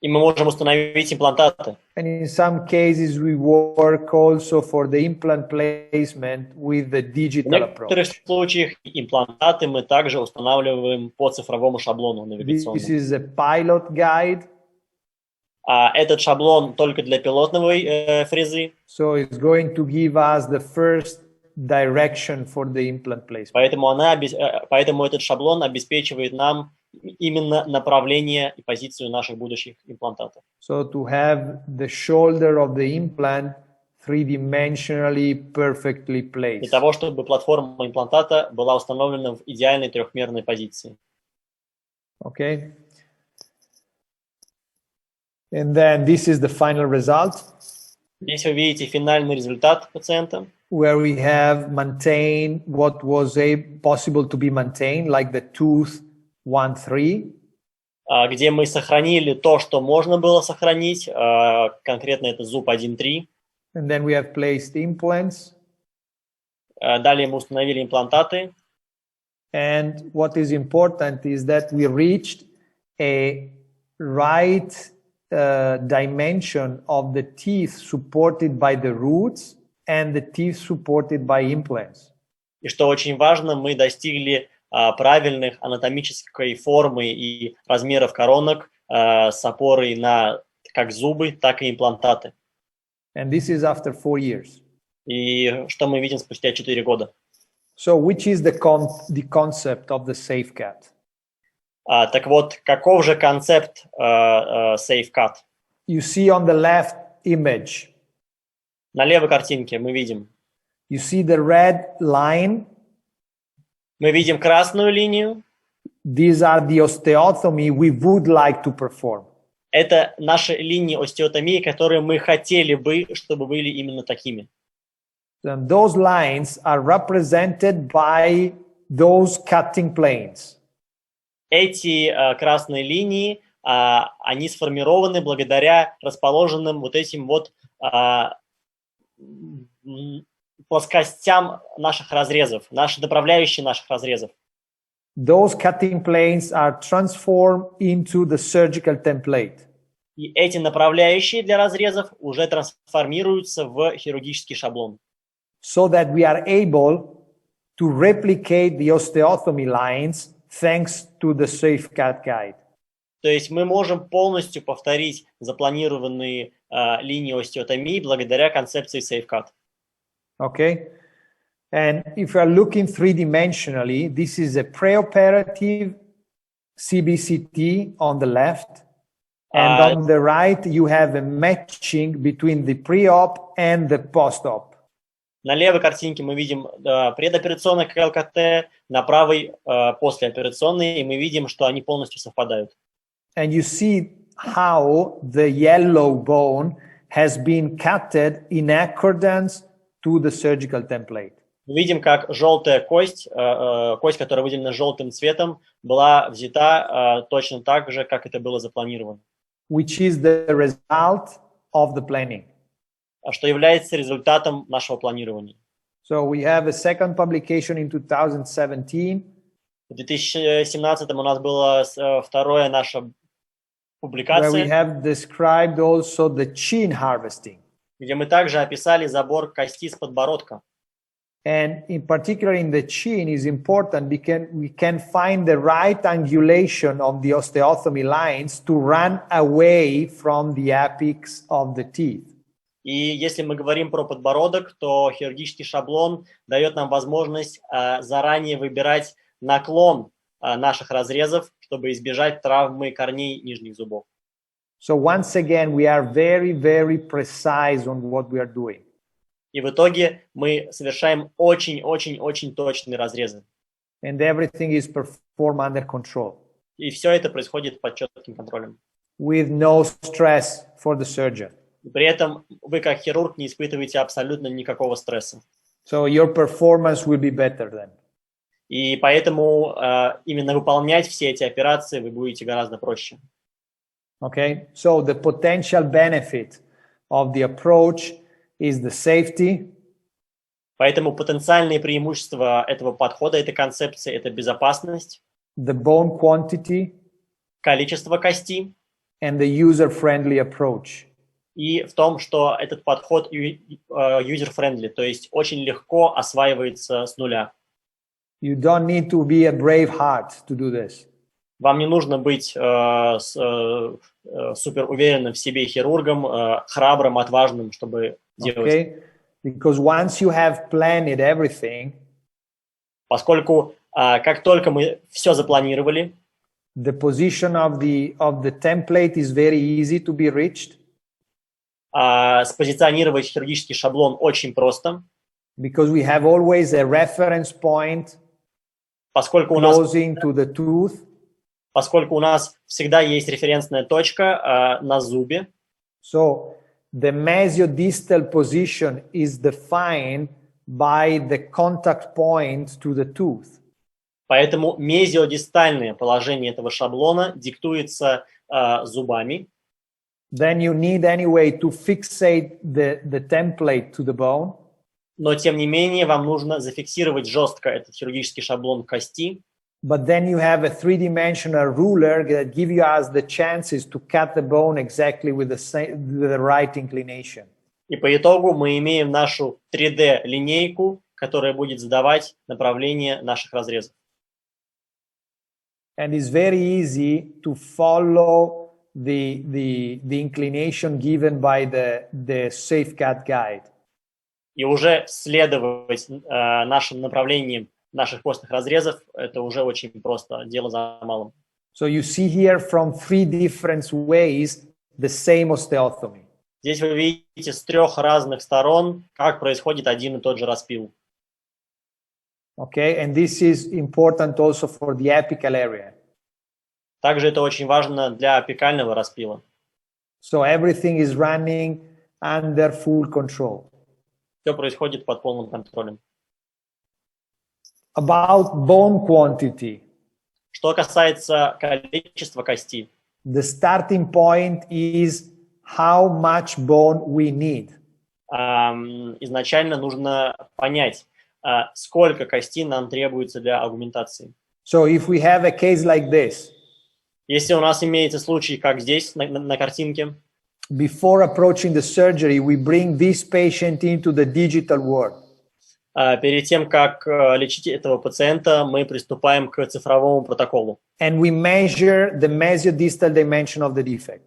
И мы можем установить имплантаты. And in some cases, we work also for the implant placement with the В digital некоторых approach. случаях имплантаты мы также устанавливаем по цифровому шаблону This навигационному. is a pilot guide. Этот шаблон только для пилотной фрезы. So it's going to give us the first direction for the implant placement. Поэтому этот шаблон обеспечивает нам именно направление и позицию наших будущих имплантатов. So to have the shoulder of the implant three-dimensionally perfectly placed. Для того, чтобы платформа имплантата была установлена в идеальной трехмерной позиции. Okay. And then this is the final result. Здесь вы видите финальный результат пациента, where we have maintained what was possible to be maintained, like the tooth 1-3. Где мы сохранили то, что можно было сохранить, конкретно это зуб 1-3. And then we have placed implants. Далее мы установили имплантаты. And what is important is that we reached a right dimension of the teeth supported by the roots and the teeth supported by implants. И что очень важно, мы достигли правильных анатомической формы и размеров коронок с опорой на как зубы, так и имплантаты. And this is after 4 years. И что мы видим спустя 4 года? So which is the concept of the safe cut? Так вот, каков же концепт safe cut? You see on the left image. На левой картинке мы видим. You see the red line. Мы видим красную линию. These are the osteotomy we would like to perform. Это наши линии остеотомии, которые мы хотели бы, чтобы были именно такими. And those lines are represented by those cutting planes. Эти красные линии, они сформированы благодаря расположенным вот этим вот плоскостям наших разрезов, направляющие наших разрезов. Those cutting planes are transformed into the surgical template. И эти направляющие для разрезов уже трансформируются в хирургический шаблон. So that we are able to replicate the osteotomy lines thanks to the safe cut guide. То есть мы можем полностью повторить запланированные линии остеотомии благодаря концепции safe cut. Okay. And if you are looking three-dimensionally, this is a preoperative CBCT on the left. And on the right, you have a matching between the pre-op and the post-op. На левой картинке мы видим предоперационный КЛКТ, на правой послеоперационный, и мы видим, что они полностью совпадают. And you see how the yellow bone has been cutted in accordance to the surgical template. Мы видим, как желтая кость, которая выделена желтым цветом, была взята точно так же, как это было запланировано. Which is the result of the planning. Что является результатом нашего планирования. So we have a second publication in 2017. В 2017 у нас была вторая наша публикация, where we have described also the chin harvesting. Где мы также описали забор кости с подбородка. And in particular in the chin is important because we can find the right angulation of the osteotomy lines to run away from the apex of the teeth. И если мы говорим про подбородок, то хирургический шаблон дает нам возможность заранее выбирать наклон наших разрезов, чтобы избежать травмы корней нижних зубов. So once again, we are very, very precise on what we are doing. И в итоге мы совершаем очень точные разрезы. And everything is performed under control. И все это происходит под четким контролем. With no stress for the surgeon. И при этом вы, как хирург, не испытываете абсолютно никакого стресса. So your performance will be better then. И поэтому именно выполнять все эти операции вы будете гораздо проще. Okay, so the potential benefit of the approach is the safety. Поэтому потенциальные преимущества этого подхода, этой концепции, это безопасность, the bone quantity, количество кости, and the user-friendly approach. И в том, что этот подход user-friendly, то есть очень легко осваивается с нуля. You don't need to be a brave heart to do this. Вам не нужно быть супер уверенным в себе хирургом, храбрым, отважным, чтобы делать. Because once you have planned everything, поскольку как только мы все запланировали, the position of the template is very easy to be reached. Спозиционировать хирургический шаблон очень просто, because we have always a reference point поскольку closing to the tooth. Поскольку у нас всегда есть референсная точка на зубе. So the mesiodistal position is defined by the contact point to the tooth. Поэтому мезиодистальное положение этого шаблона диктуется зубами. Then you need anyway to fixate the template to the bone. Но тем не менее вам нужно зафиксировать жестко этот хирургический шаблон кости. But then you have a three-dimensional ruler that gives us the chances to cut the bone exactly with the right inclination. И по итогу мы имеем нашу 3D-линейку, которая будет задавать направление наших разрезов. And it's very easy to follow the inclination given by the safe cut guide. И уже следовать нашим направлениям наших костных разрезов, это уже очень просто, дело за малым. So you see here from three different ways the same osteotomy. Здесь вы видите с трех разных сторон, как происходит один и тот же распил. Okay, and this is important also for the apical area. Также это очень важно для апикального распила. So everything is running under full control. Все происходит под полным контролем. About bone quantity. Что касается количества кости. The starting point is how much bone we need. Изначально нужно понять, сколько кости нам требуется для аугментации. So if we have a case like this, если у нас имеется случай, как здесь на картинке, before approaching the surgery, we bring this patient into the digital world. Перед тем, как лечить этого пациента, мы приступаем к цифровому протоколу. And we measure the mesiodistal dimension of the defect.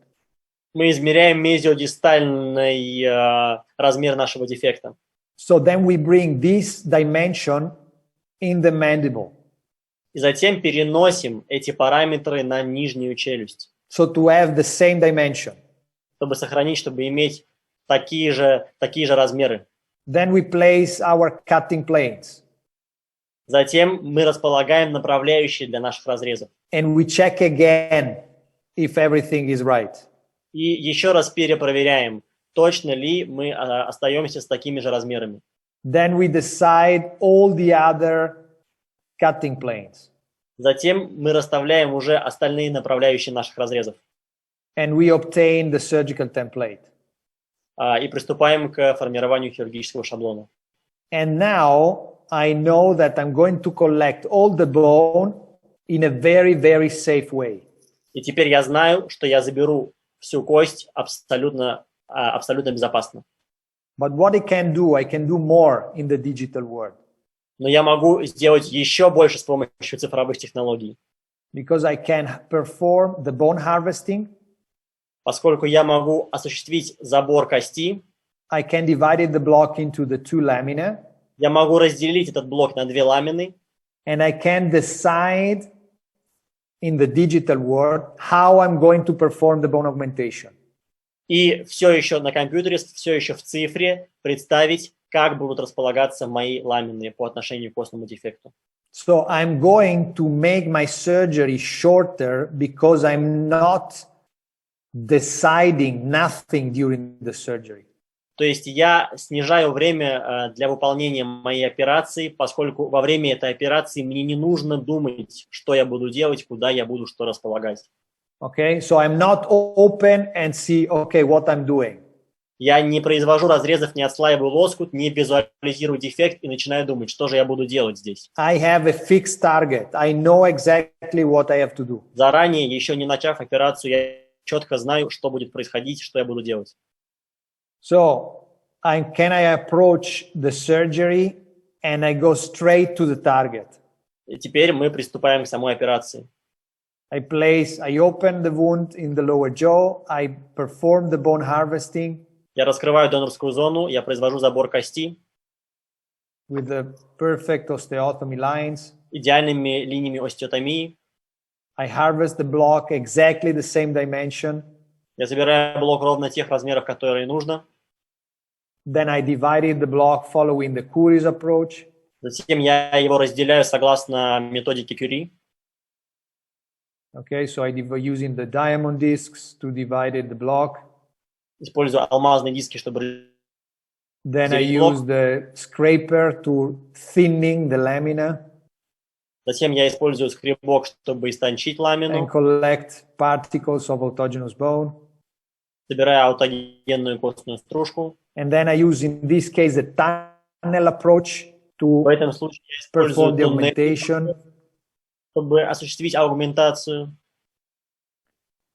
Мы измеряем мезиодистальный размер нашего дефекта. So then we bring this dimension in the mandible. И затем переносим эти параметры на нижнюю челюсть. So to have the same dimension. Чтобы сохранить, чтобы иметь такие же размеры. Then we place our cutting planes. Затем мы располагаем направляющие для наших разрезов. And we check again if everything is right. И еще раз перепроверяем, точно ли мы остаемся с такими же размерами. Then we decide all the other cutting planes. Затем мы расставляем уже остальные направляющие наших разрезов. And we obtain the surgical template. И приступаем к формированию хирургического шаблона. And now I know that I'm going to collect all the bone in a very, very safe way. И теперь я знаю, что я заберу всю кость абсолютно безопасно. But what I can do more in the digital world. Но я могу сделать еще больше с помощью цифровых технологий. Because I can perform the bone harvesting. Поскольку я могу осуществить забор кости, I can divide the block into the two lamina. Я могу разделить этот блок на две ламины. And I can decide in the digital world how I'm going to perform the bone augmentation. И все еще на компьютере, все еще в цифре представить, как будут располагаться мои ламины по отношению к костному дефекту. So I'm going to make my surgery shorter because I'm not deciding nothing during the surgery. То есть я снижаю время для выполнения моей операции, поскольку во время этой операции мне не нужно думать, что я буду делать, куда я буду что располагать. Okay, so I'm not open and see, okay, what I'm doing. Я не произвожу разрезов, не отслаиваю лоскут, не визуализирую дефект и начинаю думать, что же я буду делать здесь. I have a fixed target. I know exactly what I have to do. Заранее, еще не начав операцию, я четко знаю, что будет происходить, что я буду делать. So, can I approach the surgery and I go straight to the target? И теперь мы приступаем к самой операции. I open the wound in the lower jaw, I perform the bone harvesting. Я раскрываю донорскую зону, я произвожу забор кости with the perfect osteotomy lines. идеальными линиями остеотомии. I harvest the block exactly the same dimension. Я забираю блок ровно тех размеров, которые нужно. Then I divided the block following the Curie's approach. Затем я его разделяю согласно методике Кюри. Okay, so using the diamond discs to divide the block. Использую алмазные диски, чтобы Then I разделить блок. use the scraper to thinning the lamina Затем я использую скребок, чтобы истончить ламину. and collect particles of autogenous bone. Собираю аутогенную костную стружку. And then I use, in this case, the tunnel approach В to этом случае я использую perform the туннель, augmentation. чтобы осуществить аугментацию.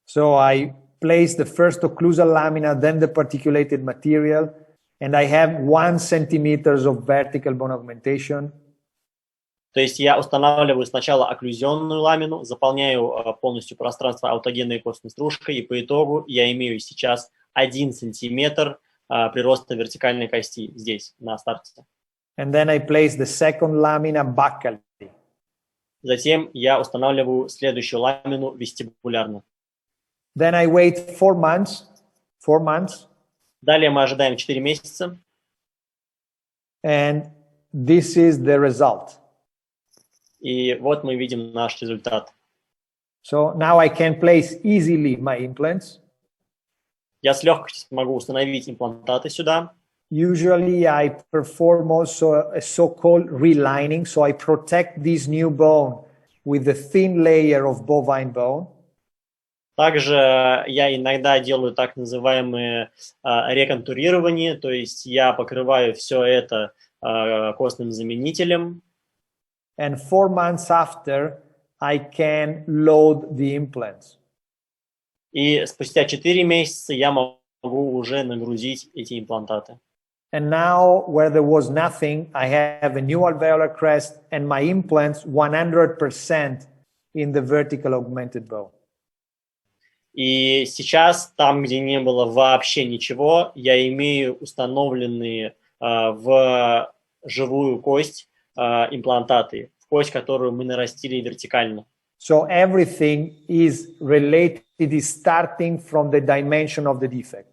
So I place the first occlusal lamina, then the particulated material, and I have 1 centimeter of vertical bone augmentation. То есть я устанавливаю сначала окклюзионную ламину, заполняю полностью пространство аутогенной костной стружкой, и по итогу я имею сейчас 1 сантиметр прироста вертикальной кости здесь, на старте. And then I place the second lamina buccally. Затем я устанавливаю следующую ламину вестибулярно. Then I wait 4 months. 4 months. Далее мы ожидаем 4 месяца. And this is the result. И вот мы видим наш результат. So now I can place easily my implants. Я с легкостью могу установить имплантаты сюда. Usually I perform also a so-called relining. So I protect this new bone with a thin layer of bovine bone. Также я иногда делаю так называемые реконтурирование, то есть я покрываю все это костным заменителем. And 4 months after, I can load the implants. И спустя 4 месяца я могу уже нагрузить эти имплантаты. And now, where there was nothing, I have a new alveolar crest and my implants 100% in the vertical augmented bone. И сейчас, там, где не было вообще ничего, я имею установленные в живую кость имплантаты, в кость, которую мы нарастили вертикально. So everything is related, it is starting from the dimension of the defect.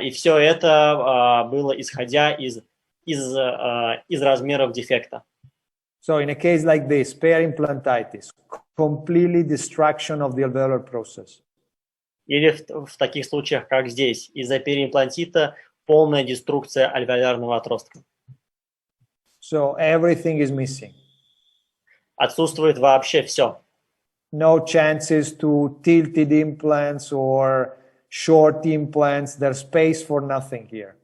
И все это было исходя из размеров дефекта. So in a case like this, pair implantitis, completely destruction of the alveolar process. Или в таких случаях, как здесь, из-за переимплантита полная деструкция альвеолярного отростка. So everything is missing. Отсутствует вообще все. No chances to tilted implants or short implants. There's space for nothing here.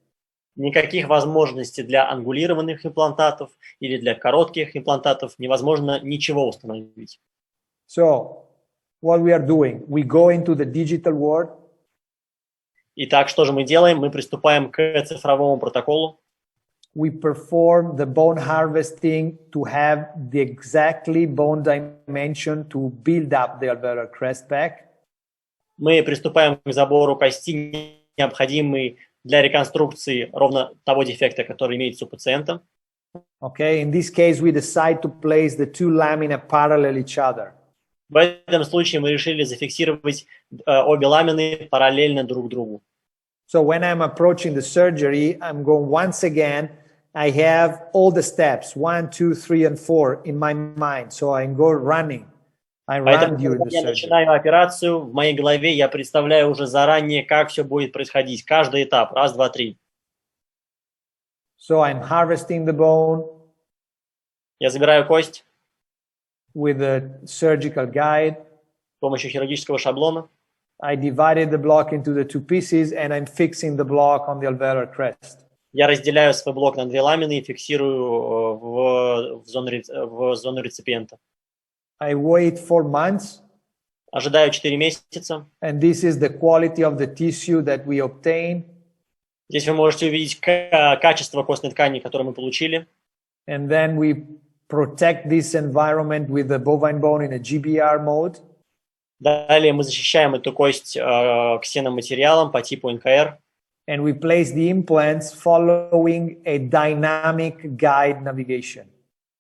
Никаких возможностей для ангулированных имплантатов или для коротких имплантатов, невозможно ничего установить. So what we are doing, we go into the digital world. Итак, что же мы делаем? Мы приступаем к цифровому протоколу. We perform the bone harvesting to have the exactly bone dimension to build up the alveolar crest back. Мы приступаем к забору кости, необходимой для реконструкции ровно того дефекта, который имеется у пациента. Okay, in this case, we decide to place the 2 lamina parallel each other. В этом случае мы решили зафиксировать обе ламины параллельно друг другу. So when I'm approaching the surgery, I'm going once again, I have all the steps, 1, 2, 3, and 4 in my mind. So I go running. I run during the Когда я surgery. начинаю операцию, в моей голове я представляю уже заранее, как все будет происходить. Каждый этап. 1, 2, 3. So I'm harvesting the bone Я забираю кость with a surgical guide. с помощью хирургического шаблона. I divided the block into the 2 pieces and I'm fixing the block on the alveolar crest. Я разделяю свой блок на 2 ламины и фиксирую в зону реципиента. I wait 4 months. Ожидаю 4 месяца. And this is the quality of the tissue that we obtain. Здесь вы можете увидеть качество костной ткани, которое мы получили. And then we protect this environment with the bovine bone in a GBR mode. Далее мы защищаем эту кость ксеноматериалом по типу НКР. and we place the implants following a dynamic guide navigation.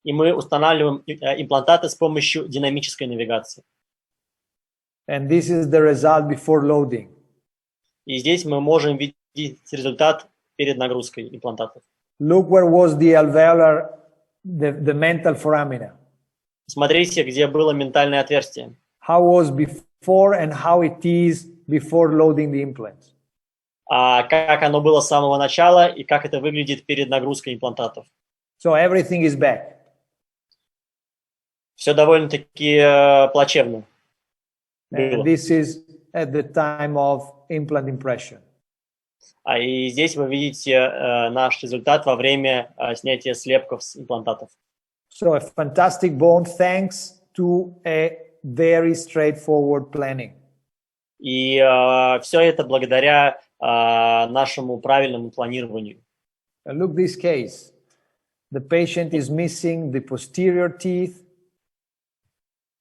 И мы устанавливаем имплантаты с помощью динамической навигации. And this is the result before loading. И здесь мы можем видеть результат перед нагрузкой имплантатов. Look where was the alveolar, the mental foramina. Смотрите, где было ментальное отверстие. How was before and how it is before loading the implants. Как оно было с самого начала и как это выглядит перед нагрузкой имплантатов. So everything is back. Все довольно-таки плачевно. And this is at the time of implant impression. И здесь вы видите наш результат во время снятия слепков с имплантатов. So a fantastic bone thanks to a very straightforward planning. И все это благодаря нашему правильному планированию. Look this case. The patient is missing the posterior teeth.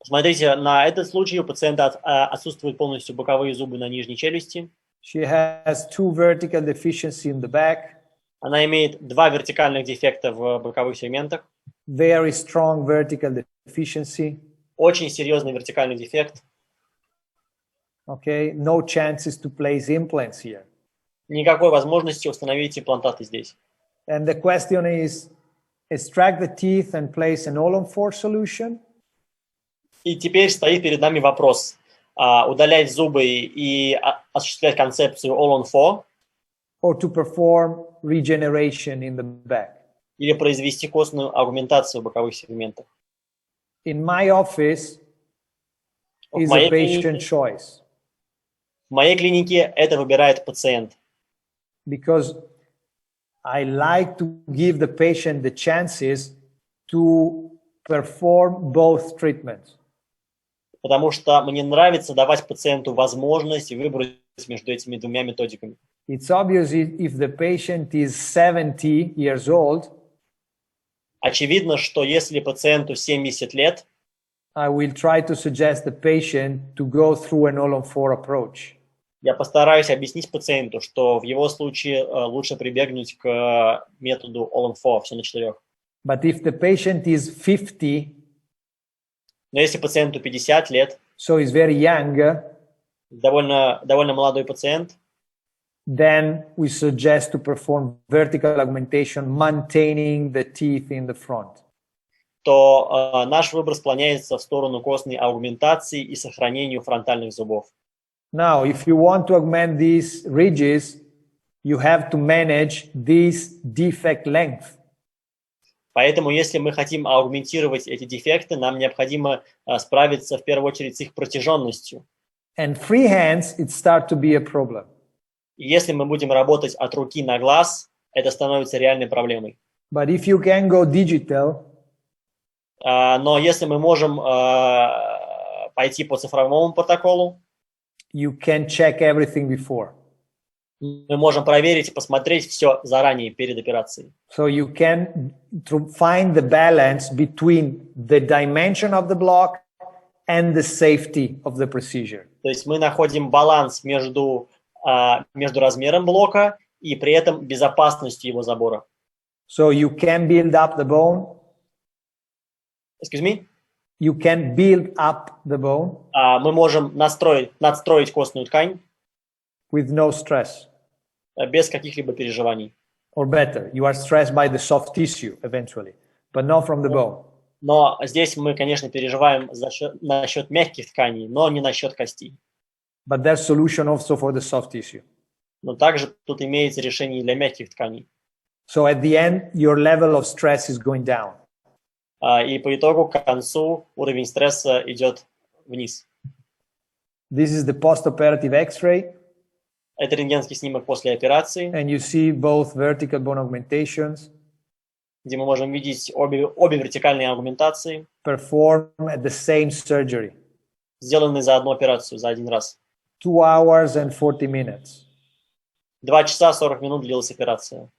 Смотрите, на этот случай у пациента отсутствуют полностью боковые зубы на нижней челюсти. She has 2 vertical deficiency in the back. Она имеет 2 вертикальных дефекта в боковых сегментах. Very strong vertical deficiency. Очень серьезный вертикальный дефект. Okay, no chances to place implants here. Никакой возможности установить имплантаты здесь. And the question is, extract the teeth and place an all-on-4 solution? И теперь стоит перед нами вопрос, удалять зубы и осуществлять концепцию all-on-4, or to perform regeneration in the back. Или произвести костную аугментацию боковых сегментов. In my office is a patient choice. В моей клинике это выбирает пациент. Because I like to give the patient the chances to perform both treatments. Потому что мне нравится давать пациенту возможность выбрать между этими двумя методиками. It's obvious if the patient is 70 years old, очевидно, что если пациенту 70 лет, I will try to suggest the patient to go through an all-on-4 approach. Я постараюсь объяснить пациенту, что в его случае лучше прибегнуть к методу all-on-4, все на 4. But if the patient is 50, но если пациенту 50 лет, so he's very young, довольно молодой пациент, then we suggest to perform vertical augmentation, maintaining the teeth in the front. то наш выбор склоняется в сторону костной аугментации и сохранению фронтальных зубов. Now, if you want to augment these ridges, you have to manage this defect length. Поэтому, если мы хотим аугментировать эти дефекты, нам необходимо справиться в первую очередь с их протяженностью. And free hands, it starts to be a problem. И если мы будем работать от руки на глаз, это становится реальной проблемой. But if you can go digital, но если мы можем пойти по цифровому протоколу, you can check everything before. Мы можем проверить и посмотреть все заранее перед операцией. So you can find the balance between the dimension of the block and the safety of the procedure. То есть мы находим баланс между размером блока и при этом безопасностью его забора. So you can build up the bone. Excuse me? You can build up the bone. Мы можем надстроить костную ткань with no stress. Без каких-либо переживаний. Or better, you are stressed by the soft tissue eventually, but not from the bone. Но здесь мы, конечно, переживаем насчет мягких тканей, но не насчет костей. But there's solution also for the soft tissue. Но также тут имеется решение для мягких тканей. So at the end, your level of stress is going down. И по итогу, к концу, уровень стресса идет вниз. This is the post-operative X-ray. Это рентгенский снимок после операции. And you see both vertical bone augmentations. Где мы можем видеть обе вертикальные аугментации. Performed at the same surgery. Сделанные за одну операцию, за один раз. 2 hours and 40 minutes. 2 часа 40 минут длилась операция.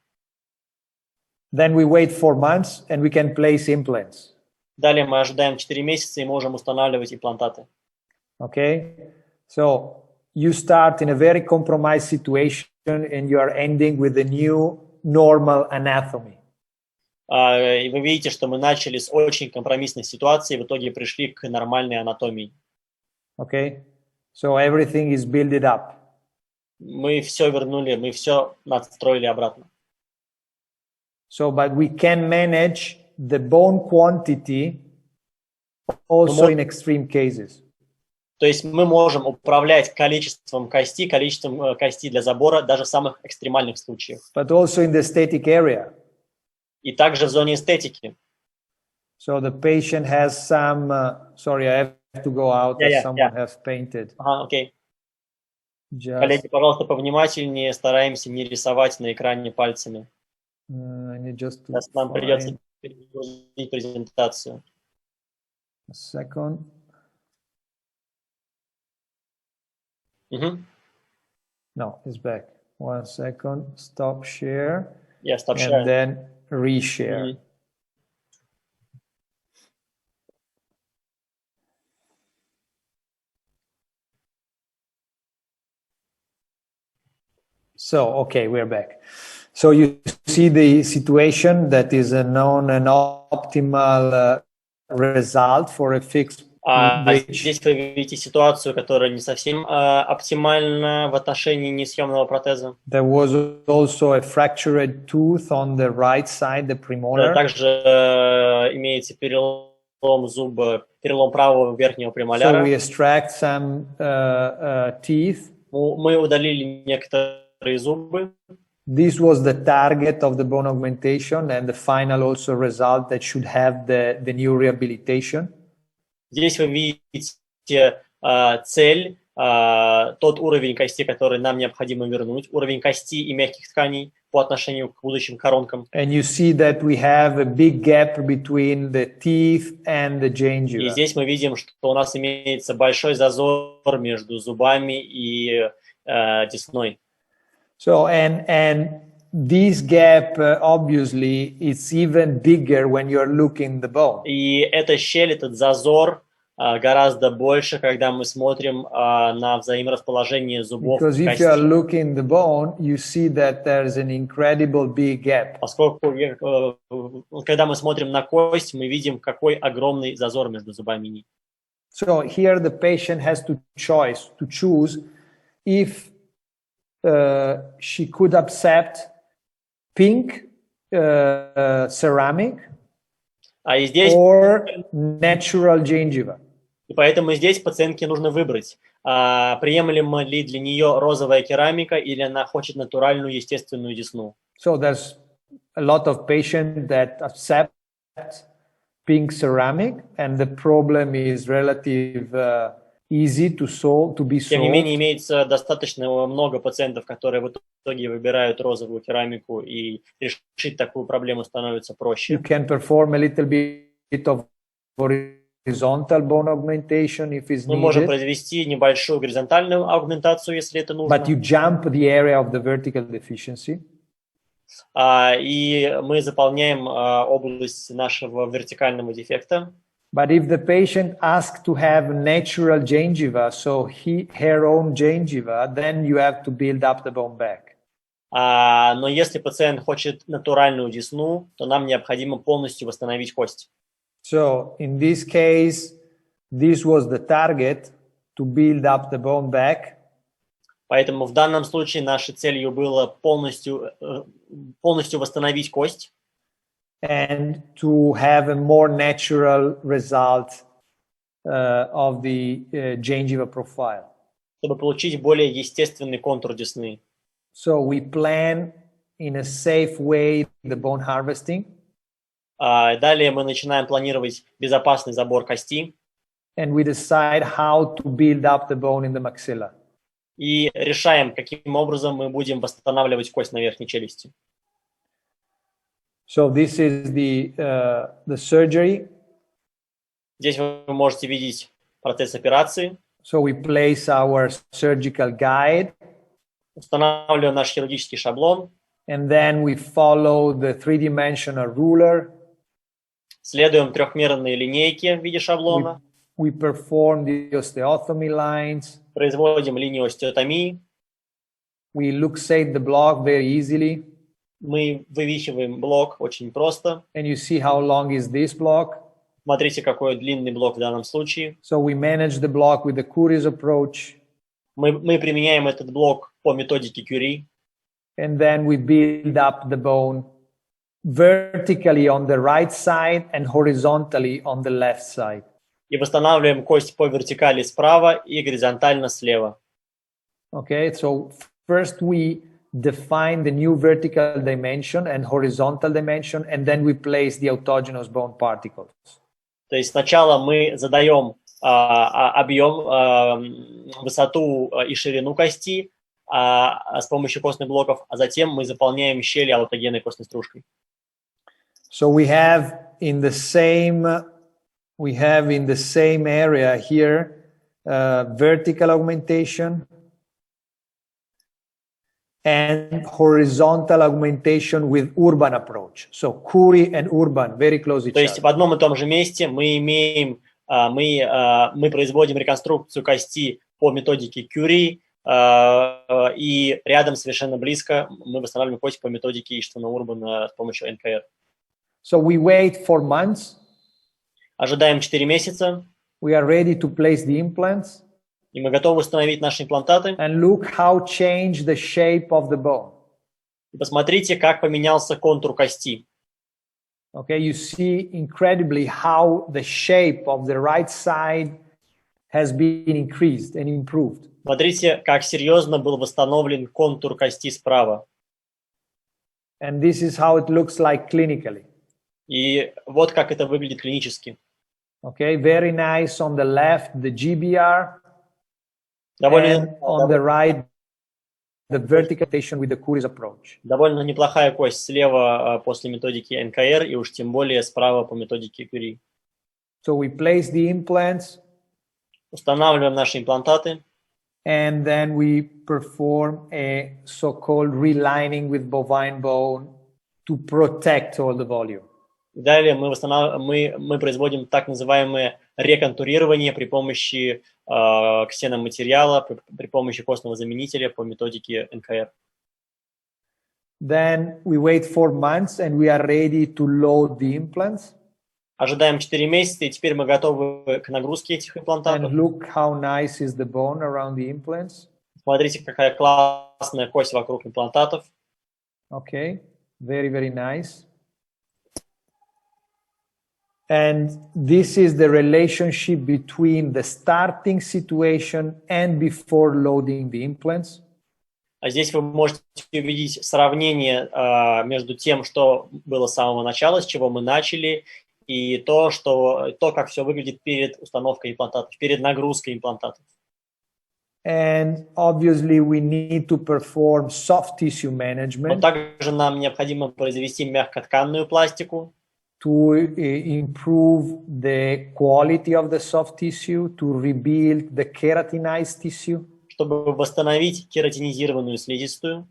Then we wait 4 months and we can place implants. Далее мы ожидаем 4 месяца и можем устанавливать имплантаты. Okay? So you start in a very compromised situation and you are ending with a new normal anatomy. И вы видите, что мы начали с очень компромиссной ситуации, в итоге пришли к нормальной анатомии. Okay? So everything is built up. Мы все вернули, мы все надстроили обратно. So, but we can manage the bone quantity also in extreme cases. То есть мы можем управлять количеством кости для забора даже в самых экстремальных случаях. But also in the static area. И также в зоне эстетики. So the patient has some, sorry, I have to go out as someone has painted. Окей. Коллеги, пожалуйста, повнимательнее, стараемся не рисовать на экране пальцами. Сейчас нам придется перегрузить презентацию. A second. No, it's back. 1 second. Stop share. Yeah, stop and share. Then reshare. So, okay, we're back. So you see the situation that is a known and optimal result for a fixed bridge. Здесь вы видите ситуацию, которая не совсем оптимальна в отношении несъемного протеза. There was also a fractured tooth on the right side, the premolar. Также имеется перелом зуба, перелом правого верхнего премоляра. So we extract some teeth. Мы удалили некоторые зубы. This was the target of the bone augmentation and the final also result that should have the new rehabilitation. Здесь вы видите цель, тот уровень кости, который нам необходимо вернуть, уровень кости и мягких тканей по отношению к будущим коронкам. And you see that we have a big gap between the teeth and the gingiva. И здесь мы видим, что у нас имеется большой зазор между зубами и десной. So and this gap obviously it's even bigger when you're looking the bone. И эта щель, этот зазор гораздо больше, когда мы смотрим на взаиморасположение зубов. Because if you are looking the bone, you see that there's an incredible big gap. Поскольку когда мы смотрим на кость, мы видим, какой огромный зазор между зубами. So here the patient has to choose if she could accept pink ceramic or natural gingiva. И поэтому здесь пациентке нужно выбрать, приемлема ли для нее розовая керамика или она хочет натуральную естественную десну. So there's a lot of patients that accept pink ceramic, and the problem is relative easy to solve, to be solved. Тем не менее, имеется достаточно много пациентов, которые в итоге выбирают розовую керамику, и решить такую проблему становится проще. You can perform a little bit of horizontal bone augmentation if it's needed. Мы можем произвести небольшую горизонтальную аугментацию, если это нужно. But you jump the area of the vertical deficiency. И мы заполняем область нашего вертикального дефекта. But if the patient asks to have natural gingiva, so her own gingiva, then you have to build up the bone back. Но если пациент хочет натуральную десну, то нам необходимо полностью восстановить кость. So in this case, this was the target to build up the bone back. Поэтому в данном случае нашей целью было полностью восстановить кость. And to have a more natural result of the gingiva profile. Чтобы получить более естественный контур десны. So we plan in a safe way the bone harvesting. Далее мы начинаем планировать безопасный забор кости. And we decide how to build up the bone in the maxilla. И решаем, каким образом мы будем восстанавливать кость на верхней челюсти. So this is the surgery. Здесь вы можете видеть процесс операции. So we place our surgical guide. Устанавливаем наш хирургический шаблон. And then we follow the three-dimensional ruler. Следуем трехмерной линейке в виде шаблона. We perform the osteotomy lines. Производим линию остеотомии. We luxate the block very easily. Мы вывихиваем блок очень просто. And you see how long is this block. Смотрите, какой длинный блок в данном случае. So we manage the block with the Curie's approach. Мы применяем этот блок по методике Curie. And then we build up the bone vertically on the right side and horizontally on the left side. И восстанавливаем кость по вертикали справа и горизонтально слева. Okay, so first we define the new vertical dimension and horizontal dimension, and then we place the autogenous bone particles. То есть сначала мы задаем объем, высоту и ширину кости с помощью костных блоков, а затем мы заполняем щели аутогенной костной стружкой. So we have in the same area here vertical augmentation and horizontal augmentation with urban approach. So Curie and urban very close each other. То есть в одном и том же месте мы имеем, мы производим реконструкцию кости по методике Curie, и рядом совершенно близко мы восстанавливаем кость по методике Иштвана-Урбана с помощью НКР. So we wait 4 months. Ожидаем 4 месяца. We are ready to place the implants. И мы готовы установить наши имплантаты. And look how changed the shape of the bone. И посмотрите, как поменялся контур кости. Okay, you see incredibly how the shape of the right side has been increased and improved. Смотрите, как серьезно был восстановлен контур кости справа. And this is how it looks like clinically. И вот как это выглядит клинически. Okay, very nice on the left, the GBR, and on the right, the vertical rotation with the Curie's approach. Довольно неплохая кость слева после методики НКР, и уж тем более справа по методике Curie. So we place the implants. Устанавливаем наши имплантаты. And then we perform a so-called relining with bovine bone to protect all the volume. Далее мы производим так называемое реконтурирование при помощи ксеноматериала, при помощи костного заменителя по методике НКР. Then we wait 4 months and we are ready to load the implants. Ожидаем 4 месяца, и теперь мы готовы к нагрузке этих имплантатов. And look how nice is the bone around the implants. Смотрите, какая классная кость вокруг имплантатов. Okay, very, very nice. And this is the relationship between the starting situation and before loading the implants. А здесь вы можете увидеть сравнение между тем, что было с самого начала, с чего мы начали, и то, как все выглядит перед установкой имплантатов, перед нагрузкой имплантатов. And obviously we need to perform soft tissue management. Но также нам необходимо произвести мягкотканную пластику, to improve the quality of the soft tissue, to rebuild the keratinized tissue. Чтобы восстановить кератинизированную слизистую.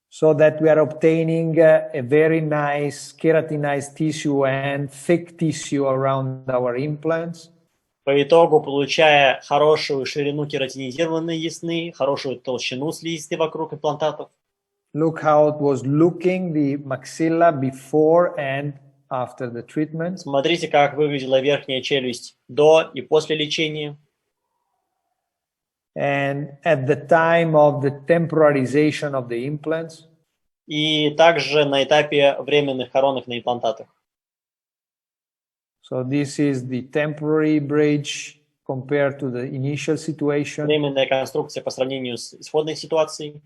So that we are obtaining a very nice keratinized tissue and thick tissue around our implants. По итогу, получая хорошую ширину кератинизированной ясны, хорошую толщину слизистой вокруг имплантатов. Look how it was looking, the maxilla before and after the treatment. Смотрите, как выглядела верхняя челюсть до и после лечения. And at the time of the temporarization of the implants. И также на этапе временных коронок на имплантатах. So this is the temporary bridge compared to the initial situation. Временная конструкция по сравнению с исходной ситуацией.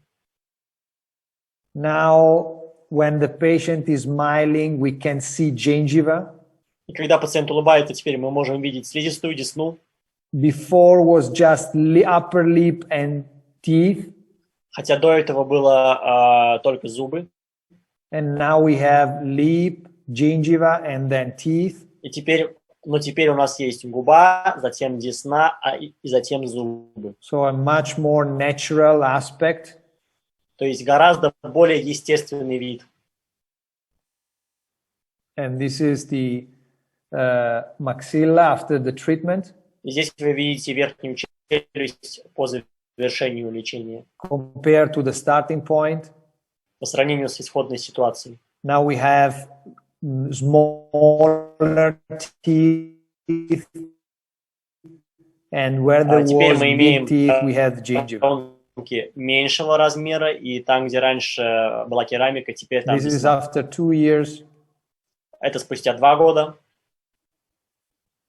Now, when the patient is smiling, we can see gingiva. И когда пациент улыбается, теперь мы можем видеть слизистую десну. Before was just upper lip and teeth. Хотя до этого было только зубы. And now we have lip, gingiva, and then teeth. И теперь у нас есть губа, затем десна, и затем зубы. So a much more natural aspect. То есть гораздо более естественный вид. And this is the maxilla after the treatment. И здесь вы видите верхнюю челюсть по завершению лечения compared to the starting point. по сравнению с исходной ситуацией. Now we have smaller teeth, and where there Теперь was мы big имеем teeth, we have gingiva. коронки меньшего размера, и там, где раньше была керамика, теперь там This is десна. after 2 years. Это спустя 2 года.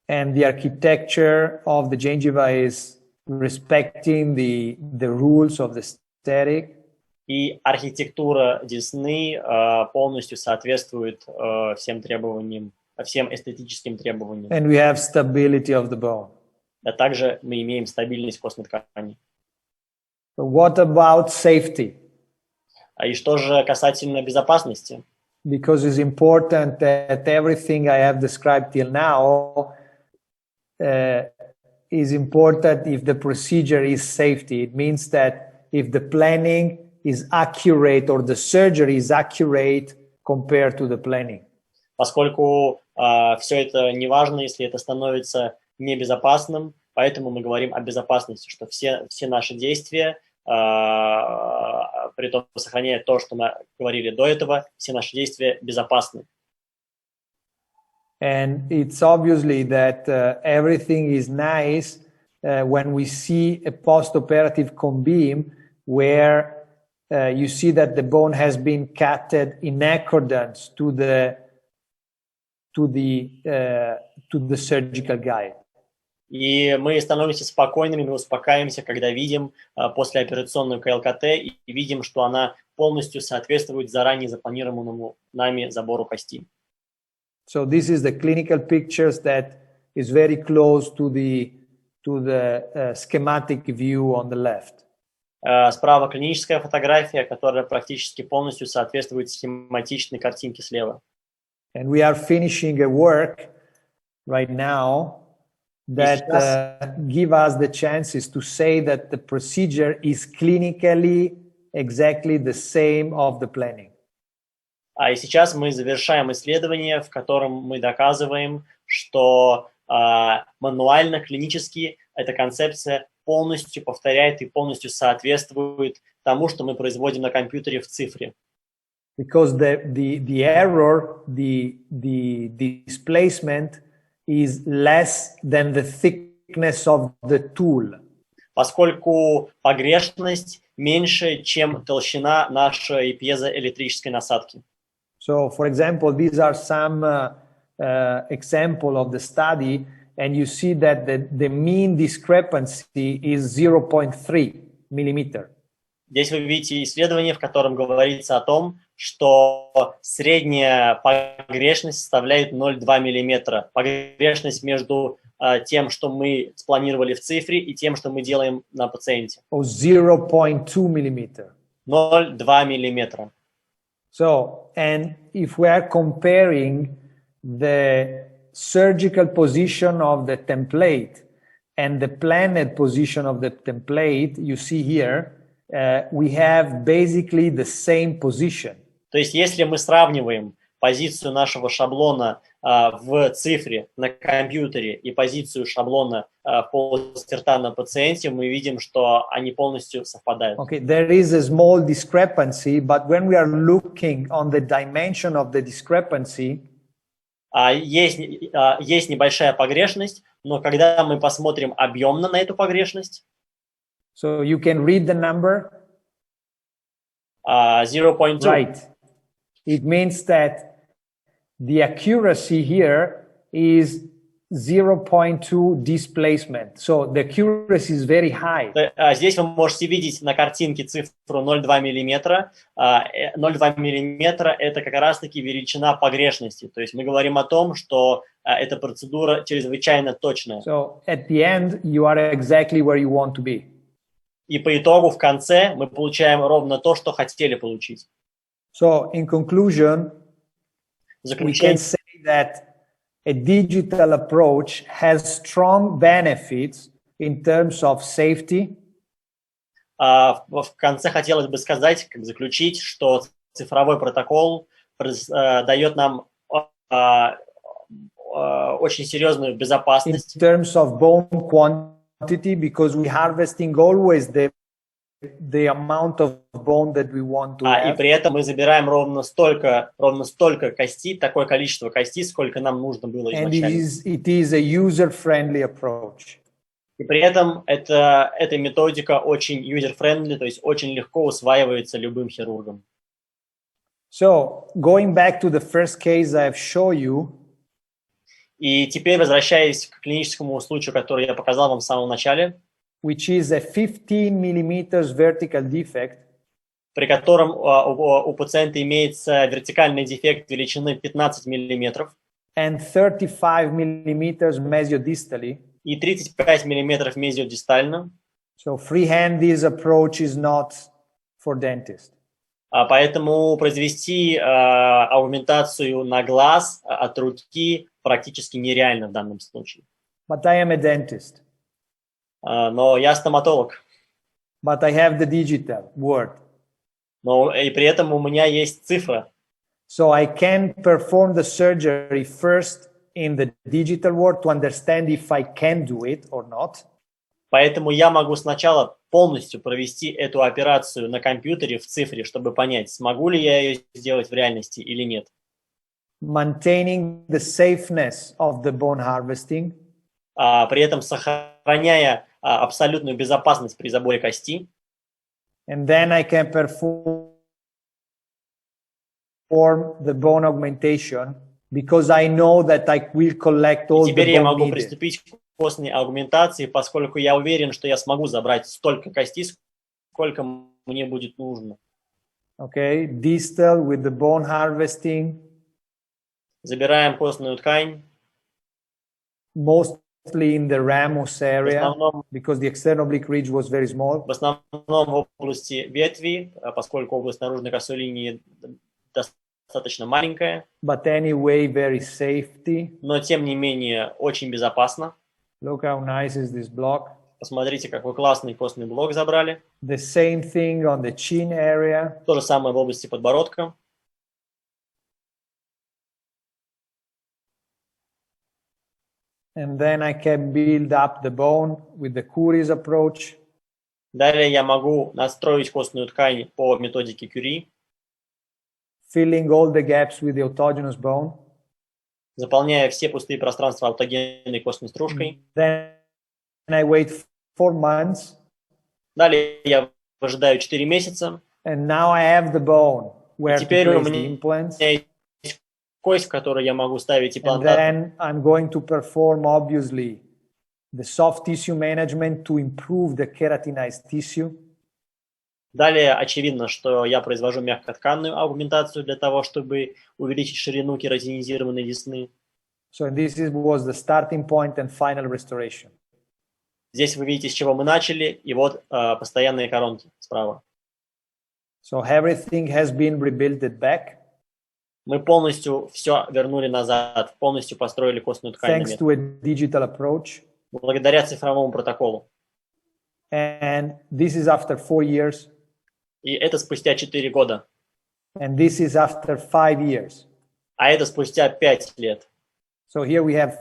And the architecture of the gingiva is respecting the rules of the aesthetic. И архитектура десны полностью соответствует всем требованиям, всем эстетическим требованиям. And we have stability of the bone. А также мы имеем стабильность костной ткани. So what about safety? И что же касательно безопасности? Because it's important that everything I have described till now is important if the procedure is safety. It means that if the planning is accurate or the surgery is accurate compared to the planning. Поскольку все это не важно, если это становится небезопасным, поэтому мы говорим о безопасности, что все наши действия, при том, сохраняя то, что мы говорили до этого, все наши действия безопасны. And it's obviously that everything is nice when we see a post-operative cone beam where you see that the bone has been cutted in accordance to the surgical guide. И мы становимся спокойными, мы успокаиваемся, когда видим послеоперационную КЛКТ и видим, что она полностью соответствует заранее запланированному нами забору кости. So this is the clinical pictures that is very close to the schematic view on the left. Справа клиническая фотография, которая практически полностью соответствует схематичной картинке слева. And we are finishing a work right now that give us the chances to say that the procedure is clinically exactly the same of the planning. И сейчас мы завершаем исследование, в котором мы доказываем, что мануально, клинически эта концепция полностью повторяет и полностью соответствует тому, что мы производим на компьютере в цифре. Because the error, the displacement is less than the thickness of the tool. Поскольку погрешность меньше, чем толщина нашей пьезоэлектрической насадки. So, for example, these are some example of the study, and you see that the mean discrepancy is 0.3 millimeter. Здесь вы видите исследование, в котором говорится о том, что средняя погрешность составляет 0,2 мм. Погрешность между тем, что мы спланировали в цифре, и тем, что мы делаем на пациенте. 0.2 millimeter. 0,2 мм. So, and if we are comparing the surgical position of the template and the planned position of the template, you see here, we have basically the same position. То есть, если мы сравниваем позицию нашего шаблона в цифре на компьютере и позицию шаблона в полости рта на пациенте, мы видим, что они полностью совпадают. Okay, there is a small discrepancy, but when we are looking on the dimension of the discrepancy, есть небольшая погрешность, но когда мы посмотрим объемно на эту погрешность, so you can read the number. 0.2. Right. It means that the accuracy here is 0.2 displacement. So the accuracy is very high. Здесь вы можете видеть на картинке цифру 0,2 мм. 0,2 мм – это как раз-таки величина погрешности. То есть мы говорим о том, что эта процедура чрезвычайно точная. So at the end, you are exactly where you want to be. И по итогу в конце мы получаем ровно то, что хотели получить. So in conclusion, we can say that a digital approach has strong benefits in terms of safety. В конце хотелось бы сказать, как заключить, что цифровой протокол дает нам очень серьезную безопасность. In terms of bone quantity because we're harvesting always the amount of bone that we want to И have. при этом мы забираем ровно столько костей, такое количество костей, сколько нам нужно было And изначально. it is a user-friendly approach. И при этом эта методика очень user-friendly, то есть очень легко усваивается любым хирургом. So, going back to the first case I've shown you, И теперь, возвращаясь к клиническому случаю, который я показал вам в самом начале, which is a 15 millimeters vertical defect, при котором у пациента имеется вертикальный дефект величины 15 мм and 35 millimeters mesiodistally. и 35 мм мезиодистально. So freehand, this approach is not for dentist. Поэтому произвести аугментацию на глаз от руки практически нереально в данном случае. But I am a dentist. Но я стоматолог. But I have the digital word. Но и при этом у меня есть цифра. So I can perform the surgery first in the digital world to understand if I can do it or not. Поэтому я могу сначала полностью провести эту операцию на компьютере в цифре, чтобы понять, смогу ли я ее сделать в реальности или нет. Maintaining the safeness of the bone harvesting. При этом сохраняя абсолютную безопасность при заборе кости. And then I can perform the bone augmentation because I know that I will collect all the Теперь я bone могу needed. приступить к костной аугментации, поскольку я уверен, что я смогу забрать столько костей, сколько мне будет нужно. Okay, distal with the bone harvesting. Забираем костную ткань. Mostly in the ramus area, основном, because the external oblique ridge was very small. В основном в области ветви, поскольку область наружной косой линии достаточно маленькая. But anyway, very safety. Но тем не менее очень безопасно. Look how nice is this block. Посмотрите, какой классный костный блок забрали. The same thing on the chin area. То же самое в области подбородка. And then I can build up the bone with the Curie's approach. Далее я могу настроить костную ткань по методике Кюри. Filling all the gaps with the autogenous bone. Заполняя все пустые пространства аутогенной костной стружкой. Then I wait 4 months. Далее я ожидаю 4 месяца. And now I have the bone where to теперь у place the меня implants. есть кость, в которой я могу ставить And имплантат. then I'm going to perform, obviously, the soft tissue management to improve the keratinized tissue. Далее очевидно, что я произвожу мягкотканную аугментацию для того, чтобы увеличить ширину кератинизированной десны. So this was the starting point and final restoration. Здесь вы видите, с чего мы начали, и вот постоянные коронки справа. So everything has been rebuilt back. Мы полностью все вернули назад, полностью построили костную ткань. Thanks to a digital approach. Благодаря цифровому протоколу. And this is after 4 years. И это спустя 4 года. And this is after 5 years. А это спустя 5 лет. So here we have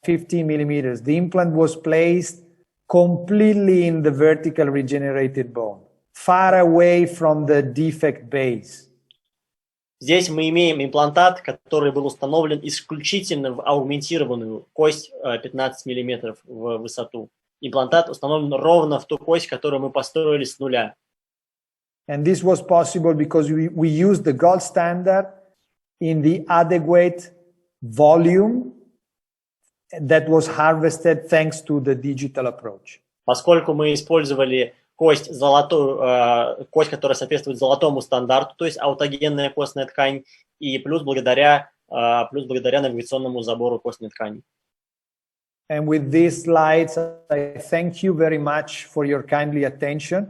15 millimeters. The implant was placed completely in the vertical regenerated bone, far away from the defect base. Здесь мы имеем имплантат, который был установлен исключительно в аугментированную кость 15 мм в высоту. Имплантат установлен ровно в ту кость, которую мы построили с нуля. And this was possible because we used the gold standard in the adequate volume that was harvested thanks to the digital approach. Поскольку мы использовали кость, кость, которая соответствует золотому стандарту, то есть аутогенная костная ткань, и плюс благодаря навигационному забору костной ткани. And with these slides, I thank you very much for your kindly attention.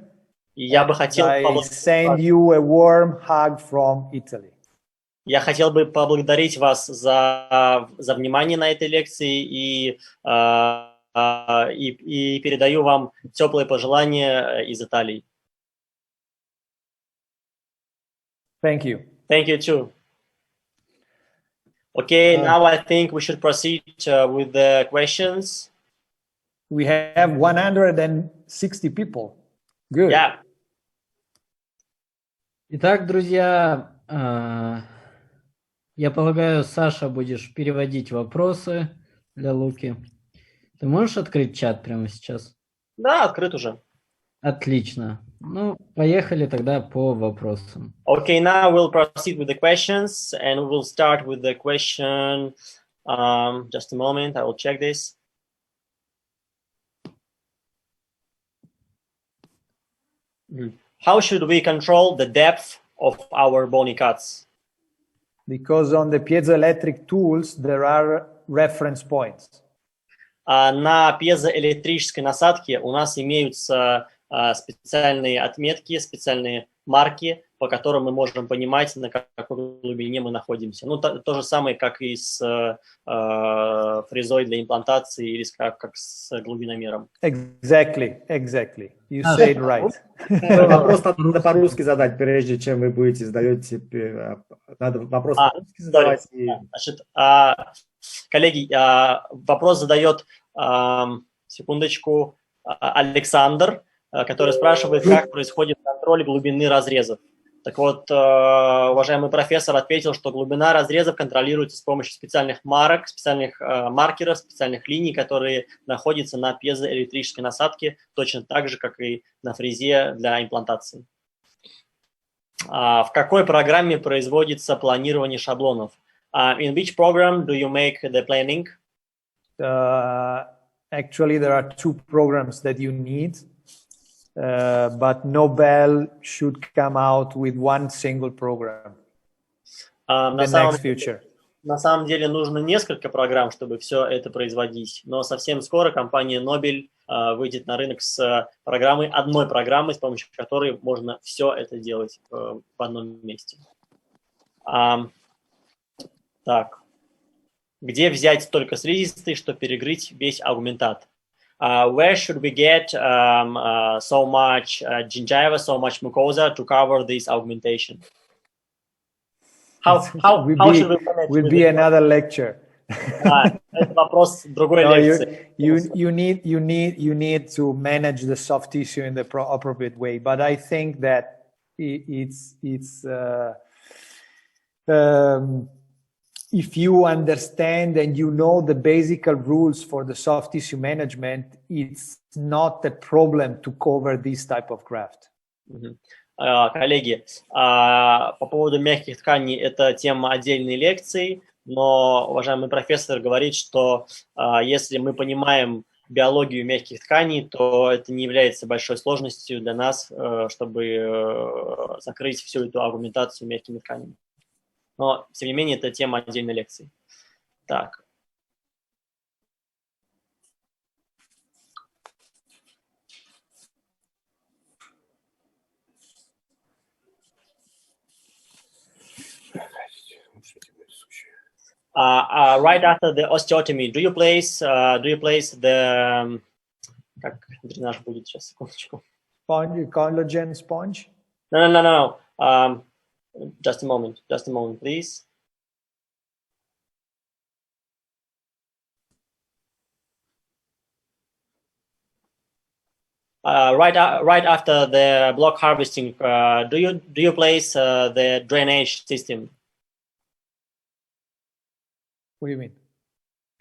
И я бы хотел send you a warm hug from Italy. Я хотел бы поблагодарить вас за внимание на этой лекции и передаю вам теплые пожелания из Италии. Thank you. Thank you too. Okay, now I think we should proceed with the questions. We have 160 people. Good. Yeah. Итак, друзья, я полагаю, Саша, будешь переводить вопросы для Луки. Ты можешь открыть чат прямо сейчас? Да, открыт уже. Отлично. Ну, поехали тогда по вопросам. Okay, now we'll proceed with the questions, and we will start with the question. Just a moment, I will check this. How should we control the depth of our bony cuts? Because on the piezoelectric tools, there are reference points. На пьезоэлектрической насадке у нас имеются специальные отметки, специальные марки, по которым мы можем понимать, на какой глубине мы находимся. Ну, то же самое, как и с фрезой для имплантации или как с глубиномером. Exactly. You say it right. Вопрос надо по-русски задать, прежде чем вы будете задаете. Надо вопрос по-русски задавать. Значит, коллеги, вопрос задает, секундочку, Александр, который спрашивает, как происходит контроль глубины разрезов. Так вот, уважаемый профессор ответил, что глубина разрезов контролируется с помощью специальных марок, специальных маркеров, специальных линий, которые находятся на пьезоэлектрической насадке, точно так же, как и на фрезе для имплантации. В какой программе производится планирование шаблонов? In which program do you make the planning? Actually, there are two programs that you need. But Nobel should come out with one single program in the next future. На самом деле нужно несколько программ, чтобы все это производить, но совсем скоро компания Nobel выйдет на рынок с одной программой, с помощью которой можно все это делать в одном месте. Так, где взять столько слизистой, чтобы перекрыть весь аугментат? Where should we get so much gingiva, so much mucosa to cover this augmentation? How should we manage? Will be another lecture. Это вопрос другой лекции. You need to manage the soft tissue in the appropriate way. But I think that if you understand and you know the basic rules for the soft tissue management, it's not a problem to cover this type of graft. Коллеги, по поводу мягких тканей это тема отдельной лекции, но уважаемый профессор говорит, что если мы понимаем биологию мягких тканей, то это не является большой сложностью для нас, чтобы закрыть всю эту аргументацию мягкими тканями. Но, тем не менее, это тема отдельной лекции. Так. Right after the osteotomy, do you place the как дренаж будет сейчас, секундочку. Collagen sponge? No. Just a moment, please. Right after the block harvesting, do you place the drainage system? What do you mean?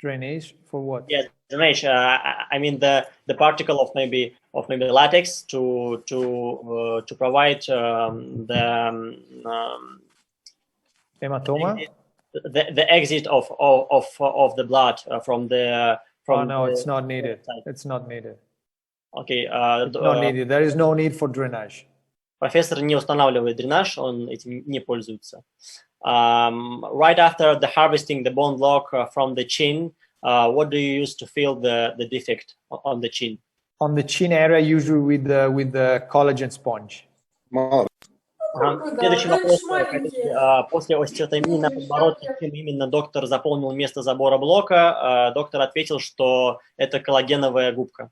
Drainage for what? Yeah, drainage. I mean the particle of maybe latex to provide the hematoma. The exit of the blood from the. It's not needed. It's not needed. Okay. It's not needed. There is no need for drainage. Профессор не устанавливает дренаж, он этим не пользуется. Right after the harvesting the bone block from the chin, what do you use to fill the defect on the chin? On the chin area, usually with the collagen sponge. Следующий вопрос. После остеотомии на подбородке, чем именно доктор заполнил место забора блока? Доктор ответил, что это коллагеновая губка.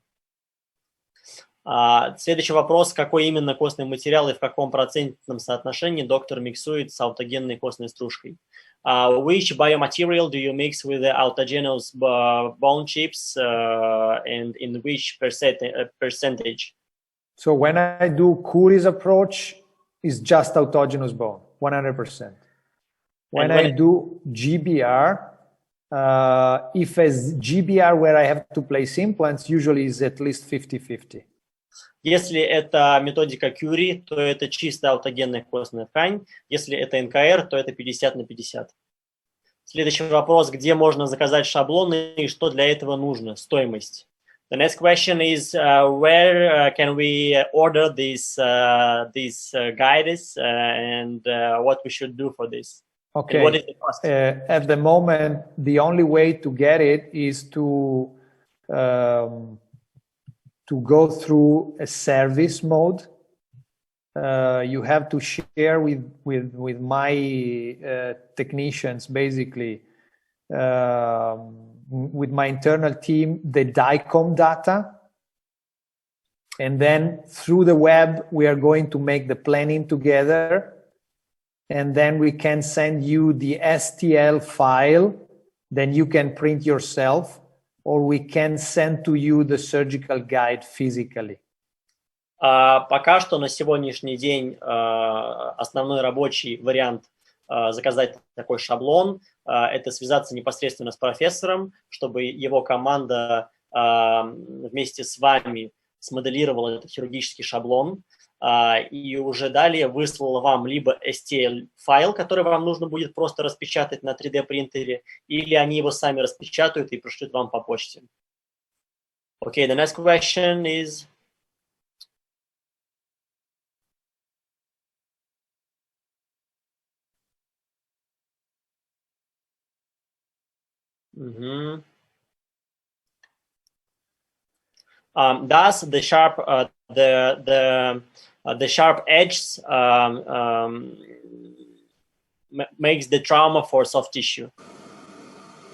Следующий вопрос. Какой именно костный материал и в каком процентном соотношении доктор миксует с аутогенной костной стружкой? which biomaterial do you mix with the autogenous bone chips, and in which percentage? So when I do Curie's approach, it's just autogenous bone, 100%. When I do GBR, if as GBR where I have to place implants, usually is at least 50-50. Если это методика Curie, то это чисто аутогенная костная ткань. Если это НКР, то это 50/50. Следующий вопрос: где можно заказать шаблоны и что для этого нужно? Стоимость. The next question is where can we order these guides and what we should do for this? Okay. And what is the cost? At the moment, the only way to get it is to go through a service mode. You have to share with my technicians, basically, with my internal team, the DICOM data. And then through the web, we are going to make the planning together. And then we can send you the STL file, then you can print yourself, or we can send to you the surgical guide physically. Пока что на сегодняшний день основной рабочий вариант заказать такой шаблон – это связаться непосредственно с профессором, чтобы его команда вместе с вами смоделировала этот хирургический шаблон и уже далее выслала вам либо STL-файл, который вам нужно будет просто распечатать на 3D-принтере, или они его сами распечатают и пришлют вам по почте. Okay, the next question is... Does the sharp the sharp edges makes the trauma for soft tissue?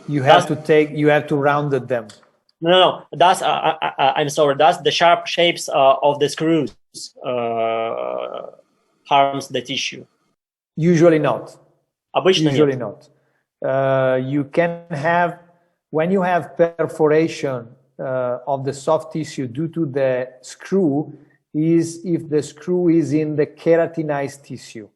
You have to round them. No. Does I'm sorry. Does the sharp shapes of the screws harms the tissue? Usually not. Обычно Usually нет. not. You can have, when you have perforation of the soft tissue due to the screw, is if the screw is in the keratinized tissue,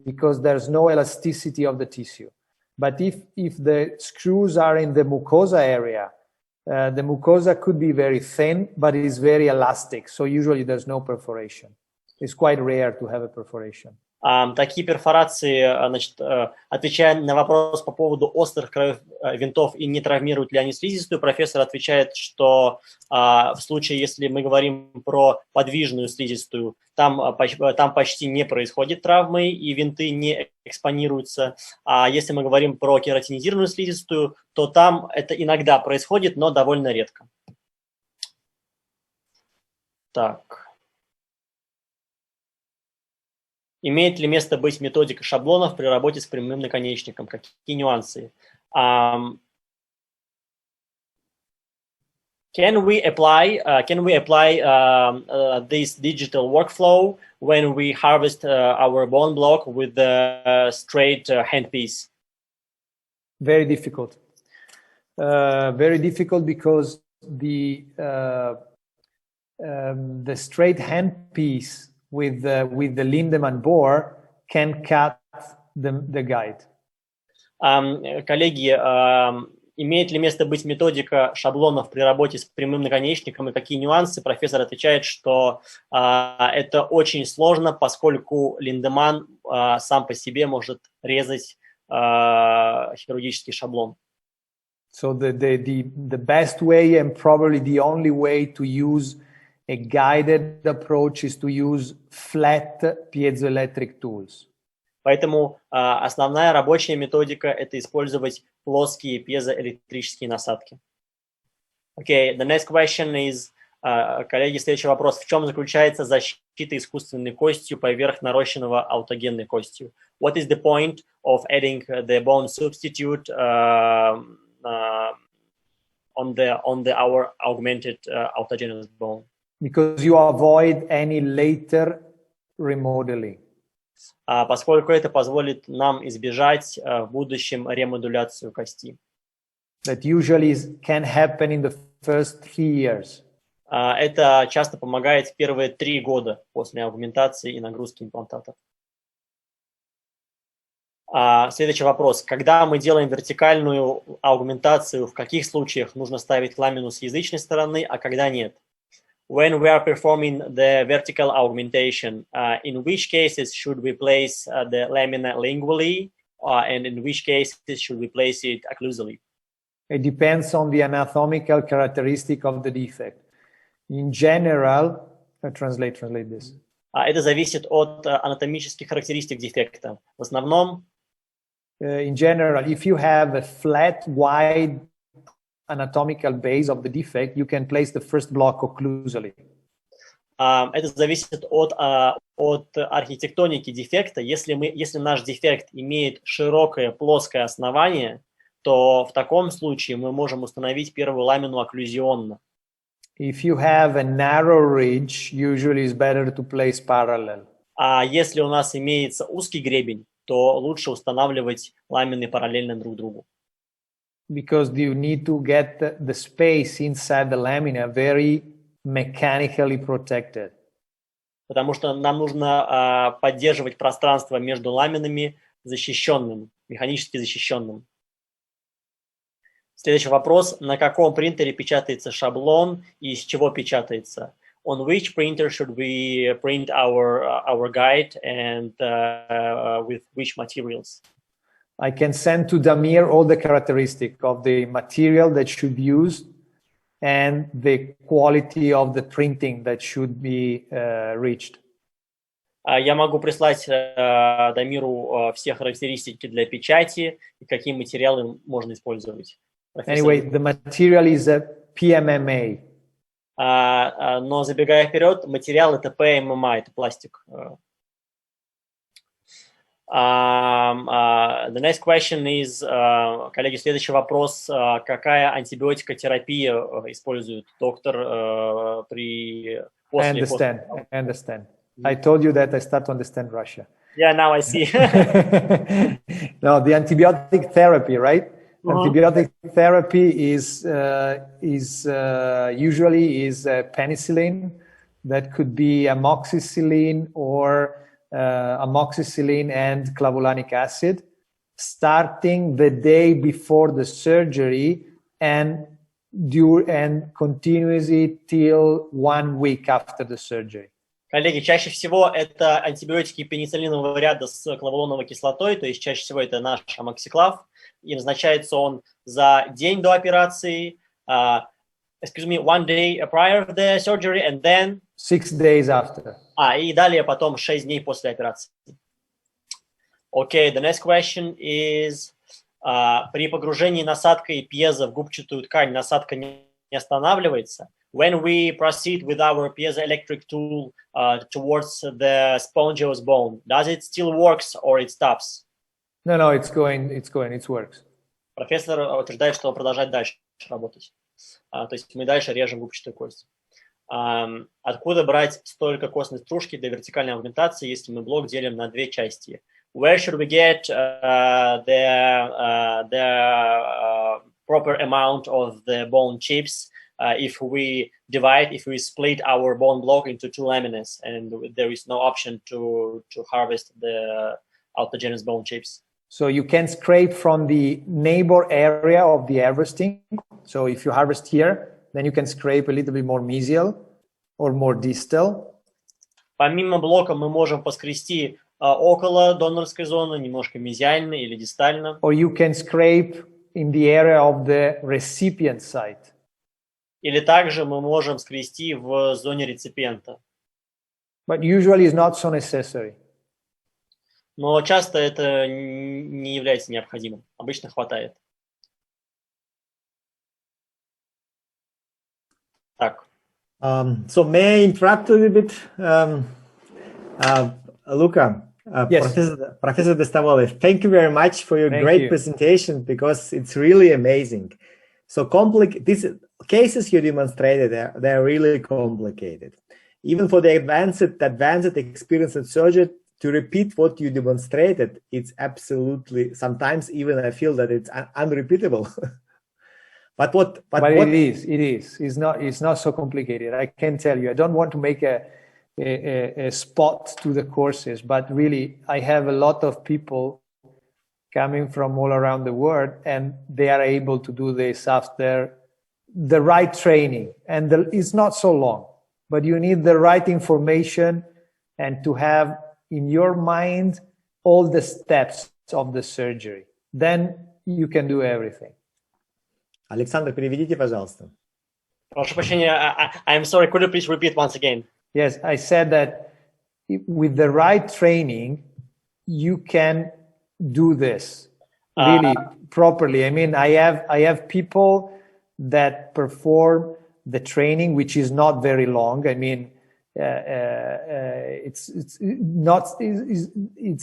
because there's no elasticity of the tissue. But if the screws are in the mucosa area, the mucosa could be very thin, but it is very elastic. So usually there's no perforation. It's quite rare to have a perforation. Такие перфорации, значит, отвечая на вопрос по поводу острых краев винтов и не травмируют ли они слизистую, профессор отвечает, что в случае, если мы говорим про подвижную слизистую, там почти не происходит травмы и винты не экспонируются. А если мы говорим про кератинизированную слизистую, то там это иногда происходит, но довольно редко. Так. Имеет ли место быть методика шаблонов при работе с прямым наконечником? Какие нюансы? Can we apply this digital workflow when we harvest our bone block with the straight handpiece? Very difficult. Very difficult because the straight handpiece with the Lindemann bore can cut the guide. Коллеги, имеет ли место быть методика шаблонов при работе с прямым наконечником и какие нюансы? Профессор отвечает, что это очень сложно, поскольку Линдеман сам по себе может резать хирургический шаблон. So the best way and probably the only way to use a guided approach is to use flat piezoelectric tools. Поэтому основная рабочая методика – это использовать плоские пьезоэлектрические насадки. Okay, the next question is, коллеги, следующий вопрос. В чем заключается защита искусственной костью поверх нарощенного аутогенной костью? What is the point of adding the bone substitute on our augmented autogenous bone? Because you avoid any later remodeling. поскольку это позволит нам избежать в будущем ремодуляцию кости. That usually can happen in the first 3 years. Это часто помогает в первые 3 года после аугментации и нагрузки имплантатов. Следующий вопрос. Когда мы делаем вертикальную аугментацию, в каких случаях нужно ставить ламину с язычной стороны, а когда нет? When we are performing the vertical augmentation, in which cases should we place the lamina lingually, and in which cases should we place it occlusally? It depends on the anatomical characteristic of the defect. In general, translate this. Это зависит от анатомических характеристик дефекта. В основном, in general, if you have a flat, wide anatomical base of the defect, you can place the first block occlusally. Это зависит от архитектоники дефекта. Если наш дефект имеет широкое плоское основание, то в таком случае мы можем установить первую ламину окклюзионно. If you have a narrow ridge, usually it's better to place parallel. А если у нас имеется узкий гребень, то лучше устанавливать ламины параллельно друг другу. Because you need to get the space inside the lamina very mechanically protected. Потому что нам нужно поддерживать пространство между ламинами защищенным, механически защищенным. Следующий вопрос. На каком принтере печатается шаблон и из чего печатается? On which printer should we print our guide and with which materials? I can send to Damir all the characteristics of the material that should be used and the quality of the printing that should be reached. Я могу прислать Дамиру все характеристики для печати и какие материалы можно использовать. Anyway, the material is a PMMA. Но забегая вперед, материал это PMMA, это пластик. The next question is, коллеги, следующий вопрос. Какая антибиотикотерапия использует доктор I understand. I told you that I start to understand Russia. Yeah, now I see. No, the antibiotic therapy, right? Antibiotic therapy is usually penicillin. That could be amoxicillin or amoxicillin and clavulanic acid, starting the day before the surgery and continuously till 1 week after the surgery. Коллеги, чаще всего это антибиотики пенициллинового ряда с клавулоновой кислотой, то есть чаще всего это наш амоксиклав, и назначается он за день до операции, 1 day prior to the surgery, and then 6 days after. И далее потом 6 дней после операции. Okay, the next question is, при погружении насадкой пьезо в губчатую ткань насадка не останавливается. When we proceed with our piezoelectric tool towards the spongious bone, does it still works or it stops? No, it works. Профессор утверждает, что он продолжает дальше работать. То есть мы дальше режем губчатую кость. Откуда брать столько костной стружки для вертикальной аугментации, если мы блок делим на 2 части? Where should we get the proper amount of the bone chips if we split our bone block into 2 laminas and there is no option to harvest the autogenous bone chips? So you can scrape from the neighbor area of the harvesting. So if you harvest here, then you can scrape a little bit more mesial or more distal. Помимо блока мы можем поскрести около донорской зоны, немножко мезиально или дистально. Or you can scrape in the area of the recipient site. Или также мы можем скрести в зоне реципиента. But usually it's not so necessary. Но часто это не является необходимым. Обычно хватает. Так. So may I interrupt a little bit? Luca, yes. Professor De Stavola, thank you very much for your great presentation because it's really amazing. So these cases you demonstrated, they're really complicated. Even for the advanced experienced to repeat what you demonstrated, it's absolutely, sometimes even I feel that it's unrepeatable. But it is. It's not so complicated. I can tell you. I don't want to make a spot to the courses, but really, I have a lot of people coming from all around the world, and they are able to do this after the right training. And it's not so long, but you need the right information and to have in your mind all the steps of the surgery. Then you can do everything. Александр, переведите, пожалуйста. Прошу прощения, I'm sorry, could you please repeat once again? Yes, I said that with the right training, you can do this really properly. I mean, I have people that perform the training, which is not very long. I mean, it's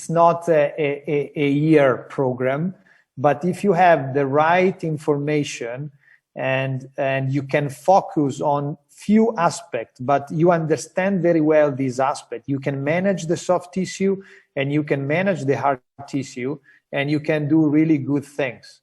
not a year program, but if you have the right information and you can focus on few aspects, but you understand very well this aspect, you can manage the soft tissue and you can manage the hard tissue, and you can do really good things.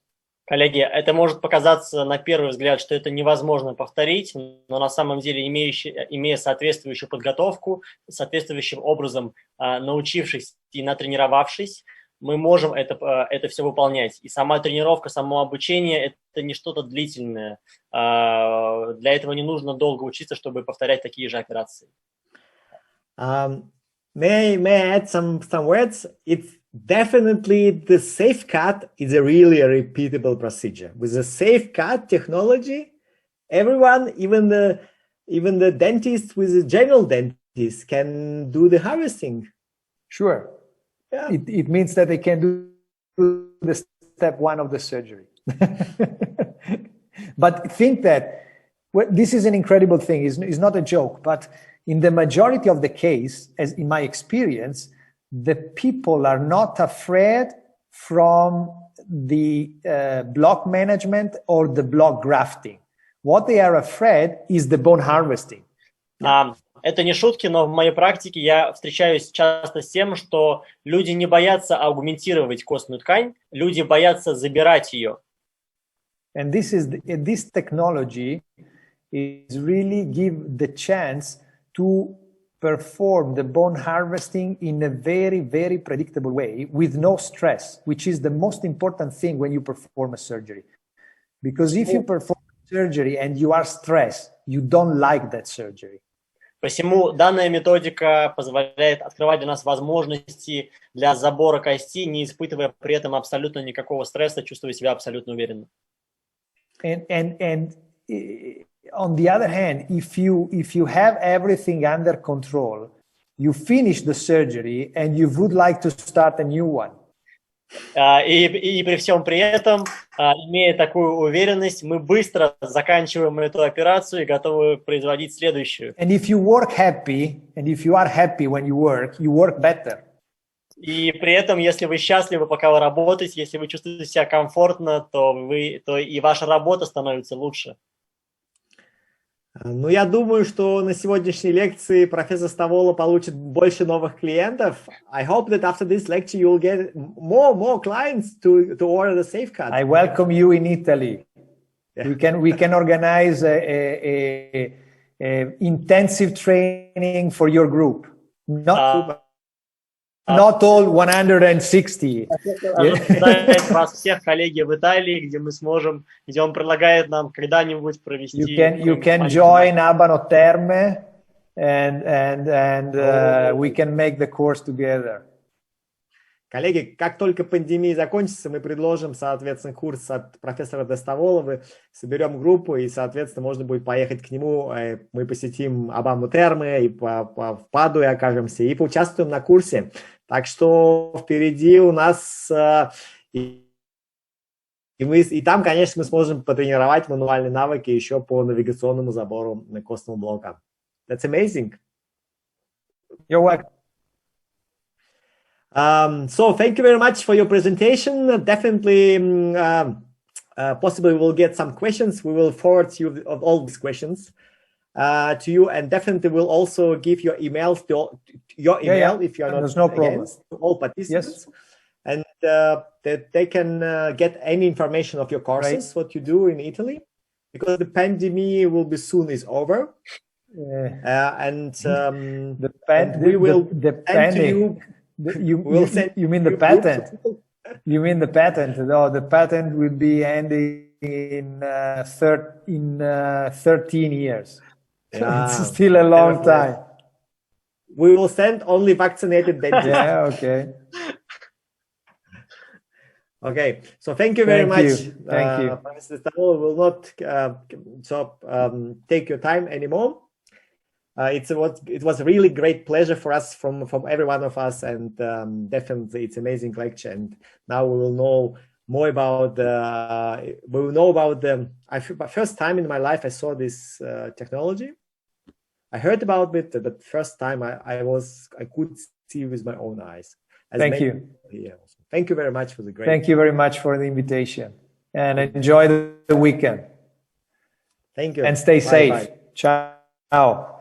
Коллеги, это может показаться на первый взгляд, что это невозможно повторить, но на самом деле, имея соответствующую подготовку, соответствующим образом научившись и натренировавшись, мы можем это все выполнять. И сама тренировка, само обучение – это не что-то длительное. Для этого не нужно долго учиться, чтобы повторять такие же операции. May I add some words? It's definitely the safe cut is really a repeatable procedure. With the safe cut technology, everyone, even the dentist with the general dentist, can do the harvesting. Sure. Yeah. It means that they can do the step one of the surgery. But think that this is an incredible thing. It's not a joke, but in the majority of the case, as in my experience, the people are not afraid from the block management or the block grafting. What they are afraid is the bone harvesting. Это не шутки, но в моей практике я встречаюсь часто с тем, что люди не боятся аугментировать костную ткань, люди боятся забирать ее. And this technology is really give the chance to perform the bone harvesting in a very, very predictable way with no stress, which is the most important thing when you perform a surgery. Because if you perform surgery and you are stressed, you don't like that surgery. Посему данная методика позволяет открывать для нас возможности для забора кости, не испытывая при этом абсолютно никакого стресса, чувствуя себя абсолютно уверенно. And on the other hand, if you have everything under control, you finish the surgery and you would like to start a new one. И при всем при этом, имея такую уверенность, мы быстро заканчиваем эту операцию и готовы производить следующую. And if you work happy, and if you are happy when you work better. И при этом, если вы счастливы, пока вы работаете, если вы чувствуете себя комфортно, то и ваша работа становится лучше. Ну, я думаю, что на сегодняшней лекции профессор Stavola получит больше новых клиентов. I hope that after this lecture you will get more clients to order the safe cut. I welcome you in Italy. Yeah. We can organize a intensive training for your group. Not all 160. Ожидает вас всех, коллеги, в Италии, где он предлагает нам когда-нибудь провести. You can join Abano Terme, and we can make the course together. Коллеги, как только пандемия закончится, мы предложим, соответственно, курс от профессора Де Stavola. Мы соберем группу, и, соответственно, можно будет поехать к нему. Мы посетим Абану Терме, и в Падуе окажемся, и поучаствуем на курсе. Так что впереди у нас... И там, конечно, мы сможем потренировать мануальные навыки еще по навигационному забору костного блока. That's amazing. You're welcome. So thank you very much for your presentation. Definitely, possibly we'll get some questions. We will forward you of all these questions. to you, and definitely will also give your emails your email if you are not There's no problem. against, to all participants. Yes. And that they can get any information of your courses, what you do in Italy, because the pandemic will be soon is over. And we will send to you. You mean the patent? You mean the patent? No, the patent will be ending in 13 years. It's still a long time. We will send only vaccinated dentists. Yeah, okay. Okay, so thank you very much. Thank you. Professor De Stavola will not take your time anymore. It was a really great pleasure for us from every one of us, and definitely it's amazing lecture. And now we will know more about the first time in my life I saw this technology. I heard about it, but first time I could see with my own eyes. Thank you. Thank you very much for the great. Thank you very much for the invitation, and enjoy the weekend. Thank you. And stay safe. Bye. Ciao.